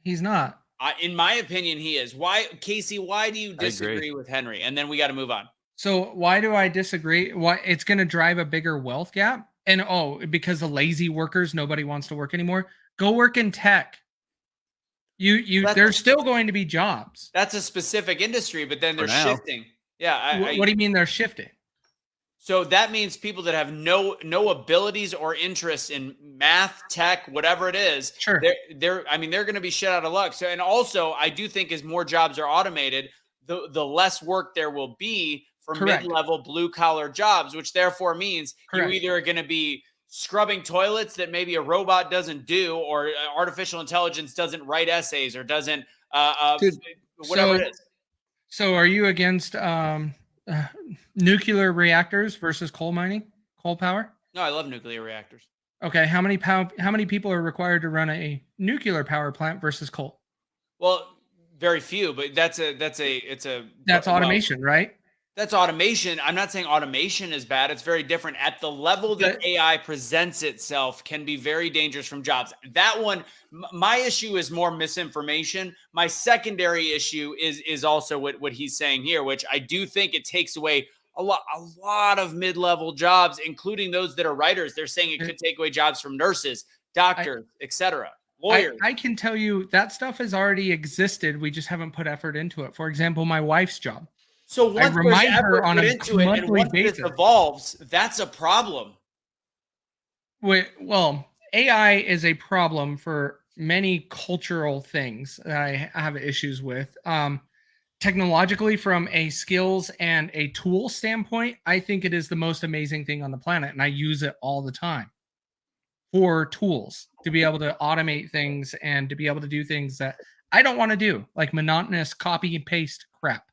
A: he's not.
B: In my opinion, he is. Why, Casey? Why do you disagree with Henry? And then we got to move on.
A: So why do I disagree? Why it's going to drive a bigger wealth gap? And because the lazy workers, nobody wants to work anymore. Go work in tech. There's still going to be jobs.
B: That's a specific industry, but then they're shifting. Yeah.
A: What do you mean they're shifting?
B: So that means people that have no abilities or interest in math, tech, whatever it is.
A: Sure.
B: They're going to be shit out of luck. So, and also I do think as more jobs are automated, the less work there will be for mid-level blue collar jobs, which therefore means you either are going to be scrubbing toilets that maybe a robot doesn't do, or artificial intelligence doesn't write essays, or doesn't whatever it is.
A: So are you against nuclear reactors versus coal power?
B: No, I love nuclear reactors.
A: Okay, how many people are required to run a nuclear power plant versus coal?
B: Well, very few, but that's
A: automation, right?
B: That's automation. I'm not saying automation is bad. It's very different. At the level that AI presents itself can be very dangerous from jobs. That one, my issue is more misinformation. My secondary issue is also what he's saying here, which I do think it takes away a lot of mid-level jobs, including those that are writers. They're saying it could take away jobs from nurses, doctors, etc. Lawyers.
A: I can tell you that stuff has already existed. We just haven't put effort into it. For example, my wife's job.
B: So once there's effort put into it, and once this evolves, that's a problem.
A: Well, AI is a problem for many cultural things that I have issues with. Technologically, from a skills and a tool standpoint, I think it is the most amazing thing on the planet, and I use it all the time for tools to be able to automate things and to be able to do things that I don't want to do, like monotonous copy and paste crap.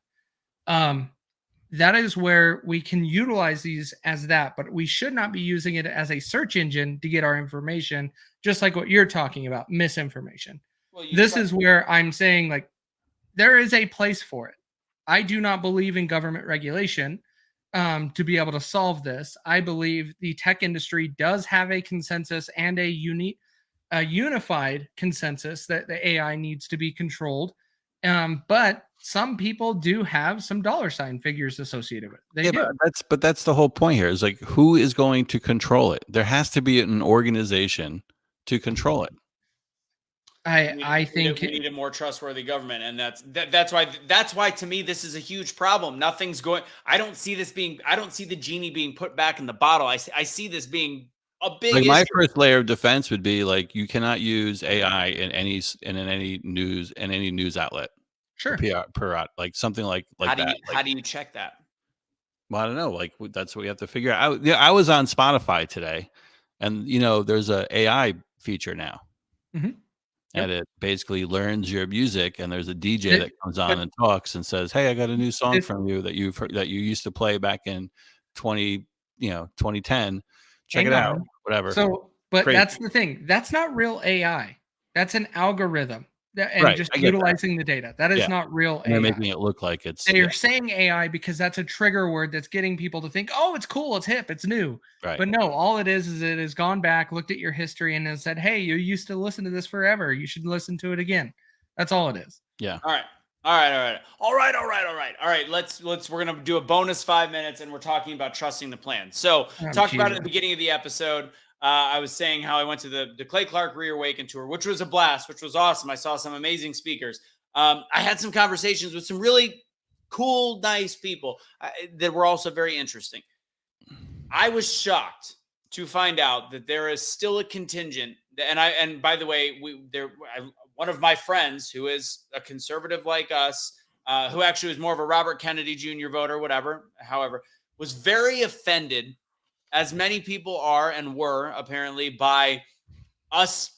A: That is where we can utilize these as that, but we should not be using it as a search engine to get our information, just like what you're talking about, misinformation. This is where I'm saying, like, there is a place for it. I do not believe in government regulation to be able to solve this. I believe the tech industry does have a consensus and a unified consensus that the AI needs to be controlled. But some people do have some dollar sign figures associated with it.
C: But that's the whole point here, is like, who is going to control it? There has to be an organization to control it.
A: I think
B: we need a more trustworthy government, and that's why to me this is a huge problem. Nothing's going. I don't see the genie being put back in the bottle. I see this being a big issue.
C: My first layer of defense would be, like, you cannot use AI in any news outlet.
A: Sure.
C: Per like something like that.
B: How do you check that?
C: Well, I don't know. Like, that's what we have to figure out. Yeah, I was on Spotify today, and there's a AI feature now, and it basically learns your music. And there's a DJ that comes on and talks and says, "Hey, I got a new song from you that you used to play back in 2010. Check it out." Whatever.
A: So, but that's the thing. That's not real AI. That's an algorithm and
C: Right,
A: just
C: I get that.
A: utilizing the data. That is
C: Yeah.
A: not real
C: And they're
A: AI.
C: making it look like it's
A: They are saying AI because that's a trigger word that's getting people to think, oh, it's cool, it's hip, it's new.
C: right.
A: But no, all it is it has gone back, looked at your history, and has said, hey, you used to listen to this forever. You should listen to it again. That's all it is.
C: Yeah.
B: All right. We're gonna do a bonus 5 minutes, and we're talking about trusting the plan. So talked about it at the beginning of the episode. I was saying how I went to the Clay Clark Reawaken tour, which was a blast, which was awesome. I saw some amazing speakers. I had some conversations with some really cool, nice people that were also very interesting. I was shocked to find out that there is still a contingent, and by the way, one of my friends who is a conservative like us, who actually was more of a Robert Kennedy Jr. voter, whatever, however, was very offended, as many people are and were apparently, by us.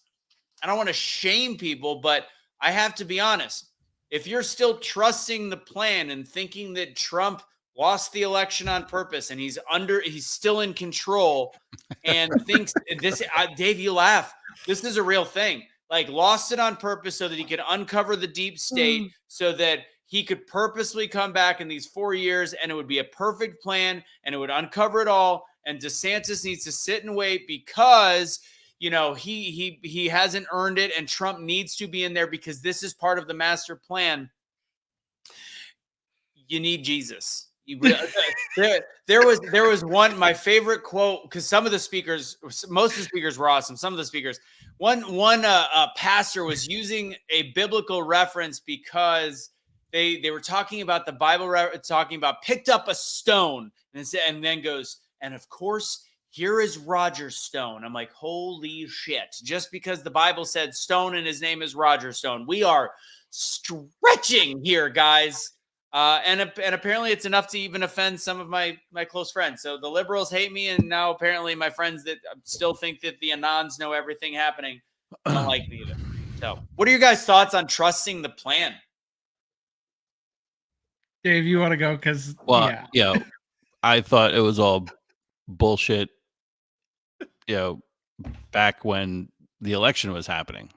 B: I don't want to shame people, but I have to be honest. If you're still trusting the plan and thinking that Trump lost the election on purpose and he's still in control and thinks this, Dave, you laugh. This is a real thing. Like, lost it on purpose so that he could uncover the deep state, so that he could purposely come back in these 4 years, and it would be a perfect plan, and it would uncover it all. And DeSantis needs to sit and wait because, you know, he hasn't earned it, and Trump needs to be in there because this is part of the master plan. You need Jesus. There was one, my favorite quote, because most of the speakers were awesome. Some of the speakers, one pastor was using a biblical reference because they were talking about the Bible, talking about picked up a stone, and then goes, and of course, here is Roger Stone. I'm like, holy shit. Just because the Bible said Stone and his name is Roger Stone. We are stretching here, guys. And apparently it's enough to even offend some of my close friends. So the liberals hate me, and now apparently my friends that still think that the Anons know everything happening don't like me either. So what are your guys' thoughts on trusting the plan?
A: Dave, you want to go? Because,
C: yeah, I thought it was all bullshit, back when the election was happening.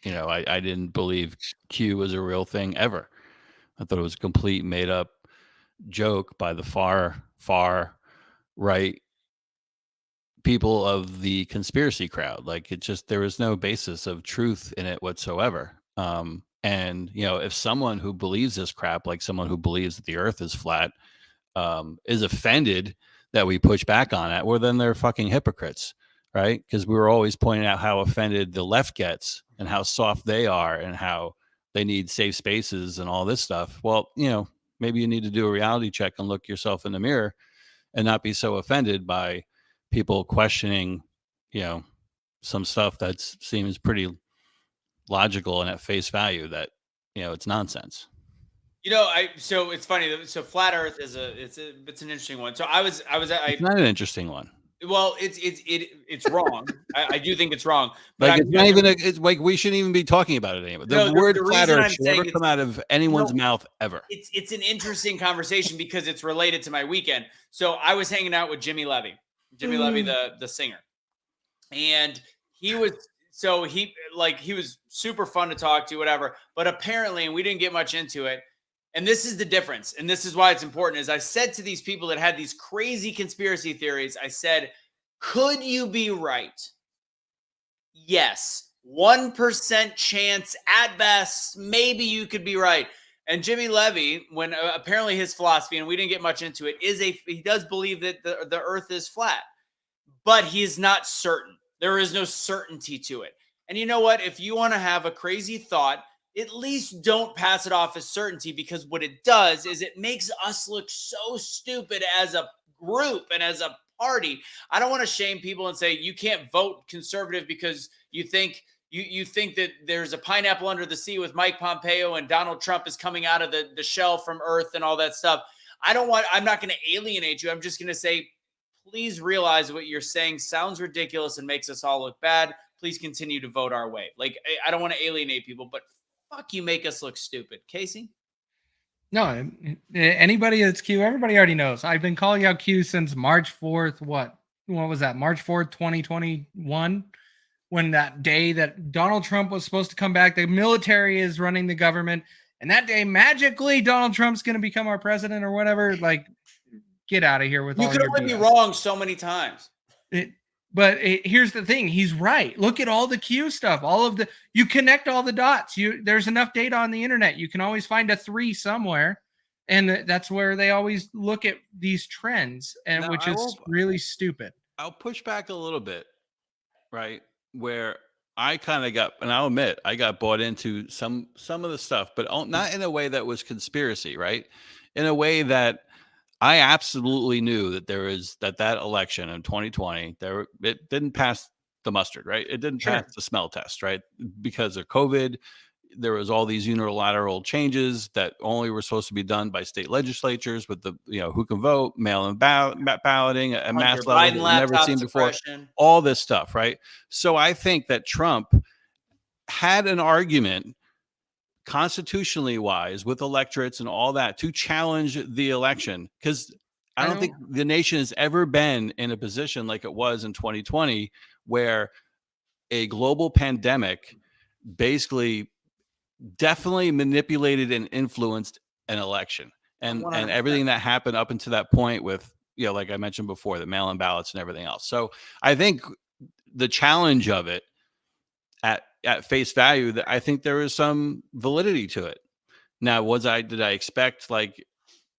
C: I didn't believe Q was a real thing ever. I thought it was a complete made up joke by the far right people of the conspiracy crowd. Like, there was no basis of truth in it whatsoever. And if someone who believes this crap, like someone who believes that the earth is flat, is offended that we push back on it, well, then they're fucking hypocrites, right? Because we were always pointing out how offended the left gets and how soft they are and how they need safe spaces and all this stuff. Well, maybe you need to do a reality check and look yourself in the mirror and not be so offended by people questioning, some stuff that seems pretty logical and at face value that, it's nonsense.
B: So it's funny. So flat Earth is it's an interesting one. So it's not
C: an interesting one.
B: Well, it's wrong. I do think it's wrong.
C: But like, it's not even. It's like we shouldn't even be talking about it anymore. The word flat Earth should never come out of anyone's mouth ever.
B: It's an interesting conversation because it's related to my weekend. So I was hanging out with Jimmy Levy, the singer, and he was super fun to talk to, whatever. But apparently, and we didn't get much into it. And this is the difference. And this is why it's important. Is I said to these people that had these crazy conspiracy theories, I said, could you be right? Yes. 1% chance at best. Maybe you could be right. And Jimmy Levy, when apparently his philosophy, and we didn't get much into it, he does believe that the earth is flat, but he is not certain. There is no certainty to it. And you know what? If you want to have a crazy thought, at least don't pass it off as certainty, because what it does is it makes us look so stupid as a group and as a party. I don't want to shame people and say you can't vote conservative because you think that there's a pineapple under the sea with Mike Pompeo and Donald Trump is coming out of the shell from Earth and all that stuff. I'm not going to alienate you. I'm just going to say, please realize what you're saying sounds ridiculous and makes us all look bad. Please continue to vote our way. Like, I don't want to alienate people, but fuck, you make us look stupid. Casey?
A: No, anybody that's Q, everybody already knows. I've been calling out Q since March 4th. What was that? March 4th, 2021. when that day that Donald Trump was supposed to come back, the military is running the government, and that day magically Donald Trump's going to become our president or whatever. Like, get out of here with
B: You
A: all
B: could
A: your
B: only be
A: BS.
B: wrong so many times.
A: Here's the thing. He's right. Look at all the Q stuff. You connect all the dots. There's enough data on the internet. You can always find a 3 somewhere. And that's where they always look at these trends, and
C: Now,
A: which is really stupid.
C: I'll push back a little bit, right? Where I kind of got, and I'll admit, I got bought into some of the stuff, but not in a way that was conspiracy, right? In a way that I absolutely knew that that election in 2020, it didn't pass the mustard, right? It didn't pass the smell test, right? Because of COVID, there was all these unilateral changes that only were supposed to be done by state legislatures with the, who can vote, mail-in balloting, a mass level we've never seen before, all this stuff, right? So I think that Trump had an argument constitutionally wise with electorates and all that to challenge the election, because I don't think the nation has ever been in a position like it was in 2020, where a global pandemic basically definitely manipulated and influenced an election, and
B: 100%.
C: and everything that happened up until that point with, like I mentioned before, the mail-in ballots and everything else. So I think the challenge of it at face value, that I think there is some validity to it. Now, did I expect, like,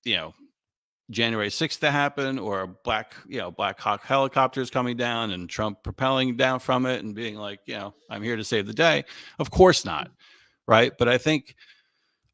C: January 6th to happen, or Black Hawk helicopters coming down and Trump propelling down from it and being like, I'm here to save the day? Of course not. Right. But I think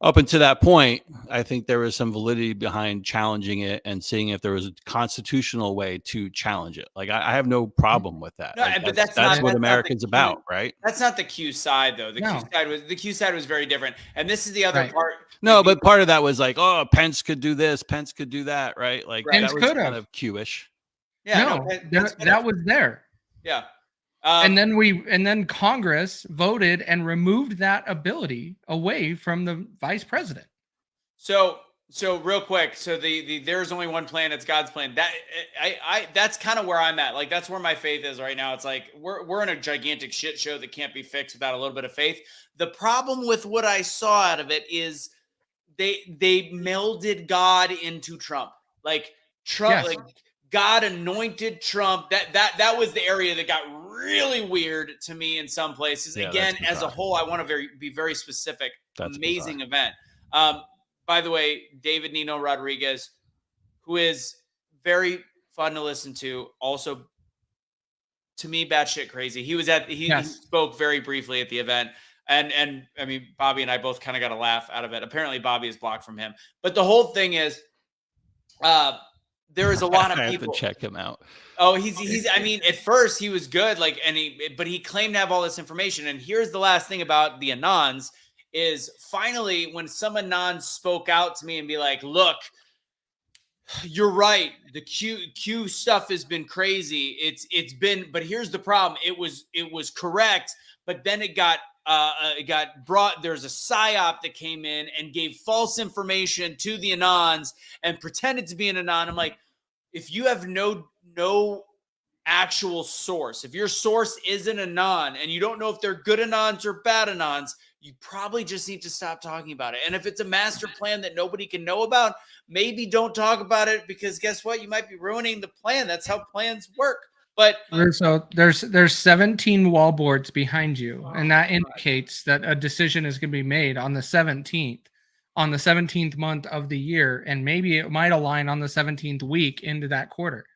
C: up until that point, I think there was some validity behind challenging it and seeing if there was a constitutional way to challenge it. Like, I have no problem with that.
B: No,
C: like,
B: but
C: that's what America's about, right?
B: That's not the Q side, though. The Q side was very different. And this is the other part.
C: No, but part of that was like, oh, Pence could do this, Pence could do that, right? Like,
A: Pence
C: that was kind of Q-ish.
B: Yeah,
A: that was there.
B: Yeah.
A: And then Congress voted and removed that ability away from the vice president.
B: So real quick, so the there's only one plan, it's God's plan. That that's kind of where I'm at. Like, that's where my faith is right now. It's like we're in a gigantic shit show that can't be fixed without a little bit of faith. The problem with what I saw out of it is they melded God into Trump. Like, Trump, like, God anointed Trump. That was the area that got really weird to me in some places.
C: Yeah,
B: again, as a whole, I want to be very specific.
C: That's
B: amazing event. By the way, David Nino Rodriguez, who is very fun to listen to, also, to me, batshit crazy. He spoke very briefly at the event. And I mean, Bobby and I both kind of got a laugh out of it. Apparently, Bobby is blocked from him. But the whole thing is, there is a lot of people.
C: I have to check him out.
B: Oh, he's. I mean, at first he was good, like, but he claimed to have all this information. And here's the last thing about the Anons is, finally, when some Anons spoke out to me and be like, "Look, you're right. The Q stuff has been crazy. It's been, but here's the problem. It was correct, but then it got brought. There's a psyop that came in and gave false information to the Anons and pretended to be an Anon." I'm like, if you have no actual source, if your source is an Anon and you don't know if they're good Anons or bad Anons, you probably just need to stop talking about it. And if it's a master plan that nobody can know about, maybe don't talk about it, because guess what? You might be ruining the plan. That's how plans work. But
A: so there's 17 wall boards behind you, and that indicates that a decision is going to be made on the 17th, on the 17th month of the year, and maybe it might align on the 17th week into that quarter.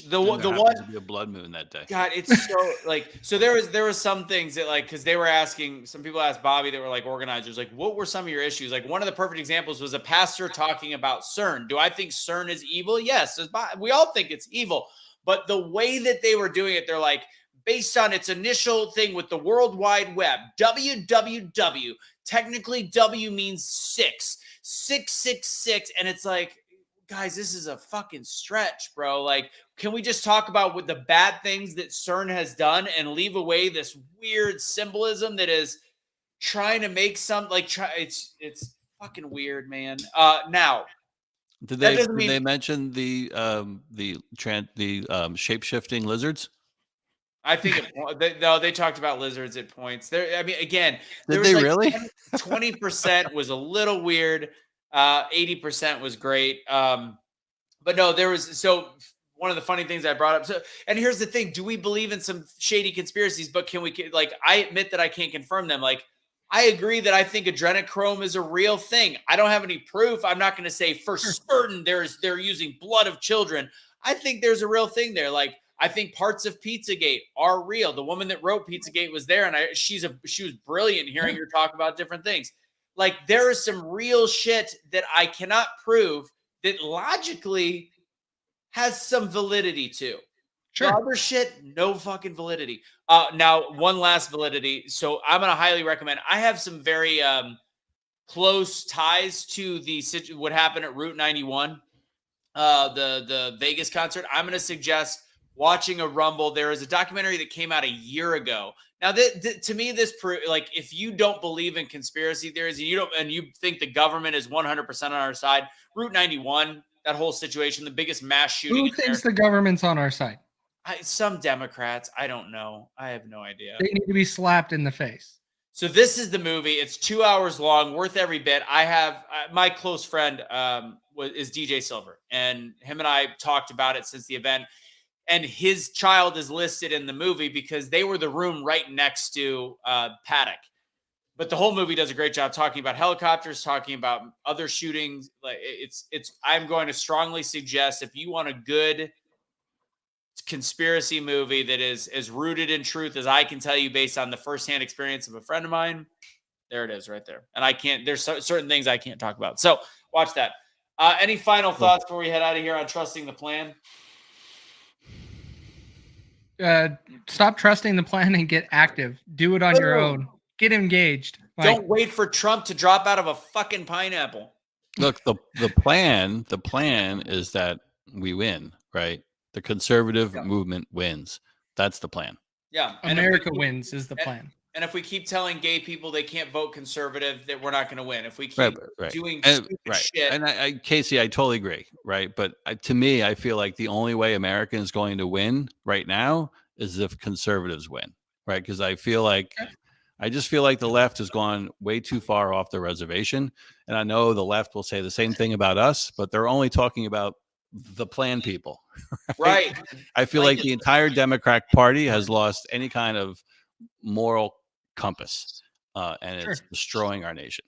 B: The one
C: to be a blood moon that day.
B: God, it's so like, so there was some things that, like, because they were asking, some people asked Bobby that were like organizers, like, what were some of your issues? Like, one of the perfect examples was a pastor talking about CERN. Do I think CERN is evil? Yes, we all think it's evil. But the way that they were doing it, they're like, based on its initial thing with the World Wide Web, WWW, technically W means 666, and it's like, guys, this is a fucking stretch, bro. Like, can we just talk about what the bad things that CERN has done and leave away this weird symbolism that is trying to make some, like, it's fucking weird, man. Now,
C: did they mention the shape-shifting lizards?
B: I think they talked about lizards at points. There, I mean, again,
C: Did they really?
B: 20% was a little weird. 80% was great. But no, there was one of the funny things I brought up. So, and here's the thing: do we believe in some shady conspiracies? But can we I admit that I can't confirm them. Like, I agree that I think adrenochrome is a real thing. I don't have any proof. I'm not going to say for certain they're using blood of children. I think there's a real thing there. Like, I think parts of Pizzagate are real. The woman that wrote Pizzagate was there, and she was brilliant hearing her talk about different things. Like, there is some real shit that I cannot prove that logically has some validity to.
A: Sure.
B: The other shit, no fucking validity. Now, one last validity. So I'm going to highly recommend. I have some very close ties to what happened at Route 91, the Vegas concert. I'm going to suggest watching a Rumble. There is a documentary that came out a year ago. Now, to me, this like, if you don't believe in conspiracy theories and you think the government is 100% on our side, Route 91, that whole situation, the biggest mass shooting.
A: Who thinks the government's on our side?
B: Some Democrats. I don't know. I have no idea.
A: They need to be slapped in the face.
B: So this is the movie. It's 2 hours long, worth every bit. I have my close friend is DJ Silver, and him and I talked about it since the event. And his child is listed in the movie because they were the room right next to Paddock. But the whole movie does a great job talking about helicopters, talking about other shootings. Like, I'm going to strongly suggest, if you want a good conspiracy movie that is as rooted in truth as I can tell you based on the firsthand experience of a friend of mine, there it is right there. And there's certain things I can't talk about. So watch that. Any final thoughts before we head out of here on trusting the plan?
A: Stop trusting the plan and get active. Do it on your own. Get engaged.
B: Don't wait for Trump to drop out of a fucking pineapple.
C: Look, the plan is that we win, right? The conservative movement wins. That's the plan.
B: Yeah.
A: America wins is the plan.
B: And if we keep telling gay people they can't vote conservative, that we're not going to win. If we keep doing stupid shit.
C: And Casey, I totally agree, right? But to me, I feel like the only way America is going to win right now is if conservatives win, right? Because I just feel like the left has gone way too far off the reservation. And I know the left will say the same thing about us, but they're only talking about the plan people.
B: Right.
C: I feel like the entire Democratic Party has lost any kind of moral compass, and it's destroying our nation.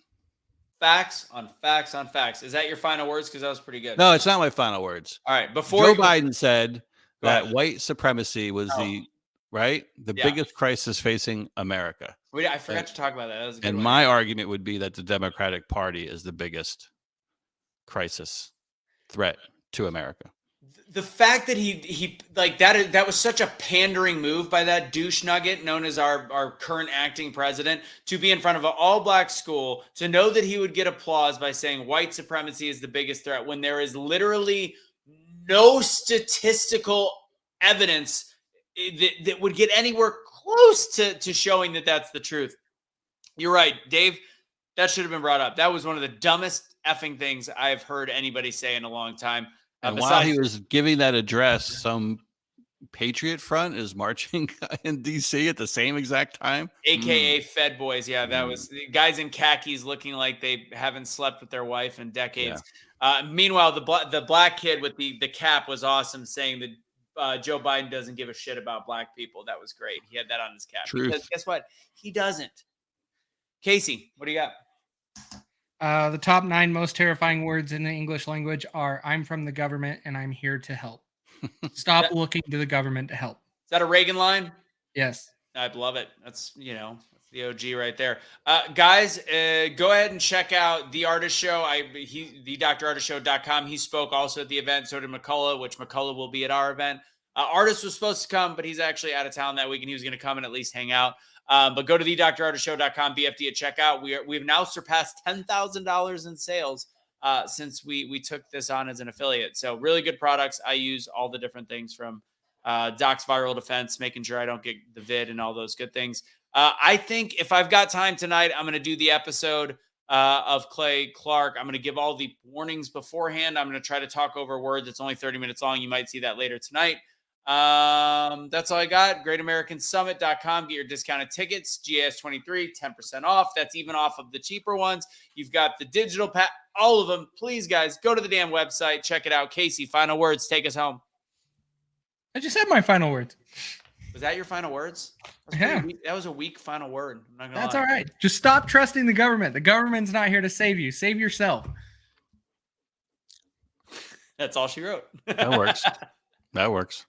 B: Facts on facts on facts. Is that your final words? Because that was pretty good.
C: No, it's not my final words.
B: All right. Before
C: Joe Biden said that white supremacy was the biggest crisis facing America.
B: I forgot to talk about that. That was a good one.
C: My argument would be that the Democratic Party is the biggest crisis threat to America.
B: The fact that he like that was such a pandering move by that douche nugget known as our current acting president to be in front of an all-black school, to know that he would get applause by saying white supremacy is the biggest threat when there is literally no statistical evidence that would get anywhere close to showing that that's the truth. You're right, Dave. That should have been brought up. That was one of the dumbest effing things I've heard anybody say in a long time.
C: And while he was giving that address, some Patriot Front is marching in D.C. at the same exact time.
B: AKA Fed Boys. Yeah, that was guys in khakis looking like they haven't slept with their wife in decades. Yeah. Meanwhile, the black kid with the cap was awesome, saying that Joe Biden doesn't give a shit about black people. That was great. He had that on his cap.
C: Truth.
B: Because guess what? He doesn't. Casey, what do you got?
A: The top 9 most terrifying words in the English language are "I'm from the government and I'm here to help." Stop looking to the government to help.
B: Is that a Reagan line?
A: Yes.
B: I love it. That's the OG right there. Guys, go ahead and check out The Artist Show. TheDrArtistShow.com. He spoke also at the event. So did McCullough, which McCullough will be at our event. Artist was supposed to come, but he's actually out of town that week, and he was going to come and at least hang out. But go to TheDrArtistShow.com, BFD at checkout. We've now surpassed $10,000 in sales since we took this on as an affiliate. So really good products. I use all the different things from Doc's Viral Defense, making sure I don't get the vid and all those good things. I think if I've got time tonight, I'm going to do the episode of Clay Clark. I'm going to give all the warnings beforehand. I'm going to try to talk over words. It's only 30 minutes long. You might see that later tonight. That's all I got. GreatAmericanSummit.com. Get your discounted tickets. GAS23, 10% off. That's even off of the cheaper ones. You've got the digital pack, all of them. Please, guys, go to the damn website. Check it out. Casey, final words. Take us home.
A: I just said my final words.
B: Was that your final words? That was a weak final word. I'm not gonna
A: That's
B: lie.
A: all right. Just stop trusting the government. The government's not here to save you. Save yourself.
B: That's all she wrote.
C: That works. That works.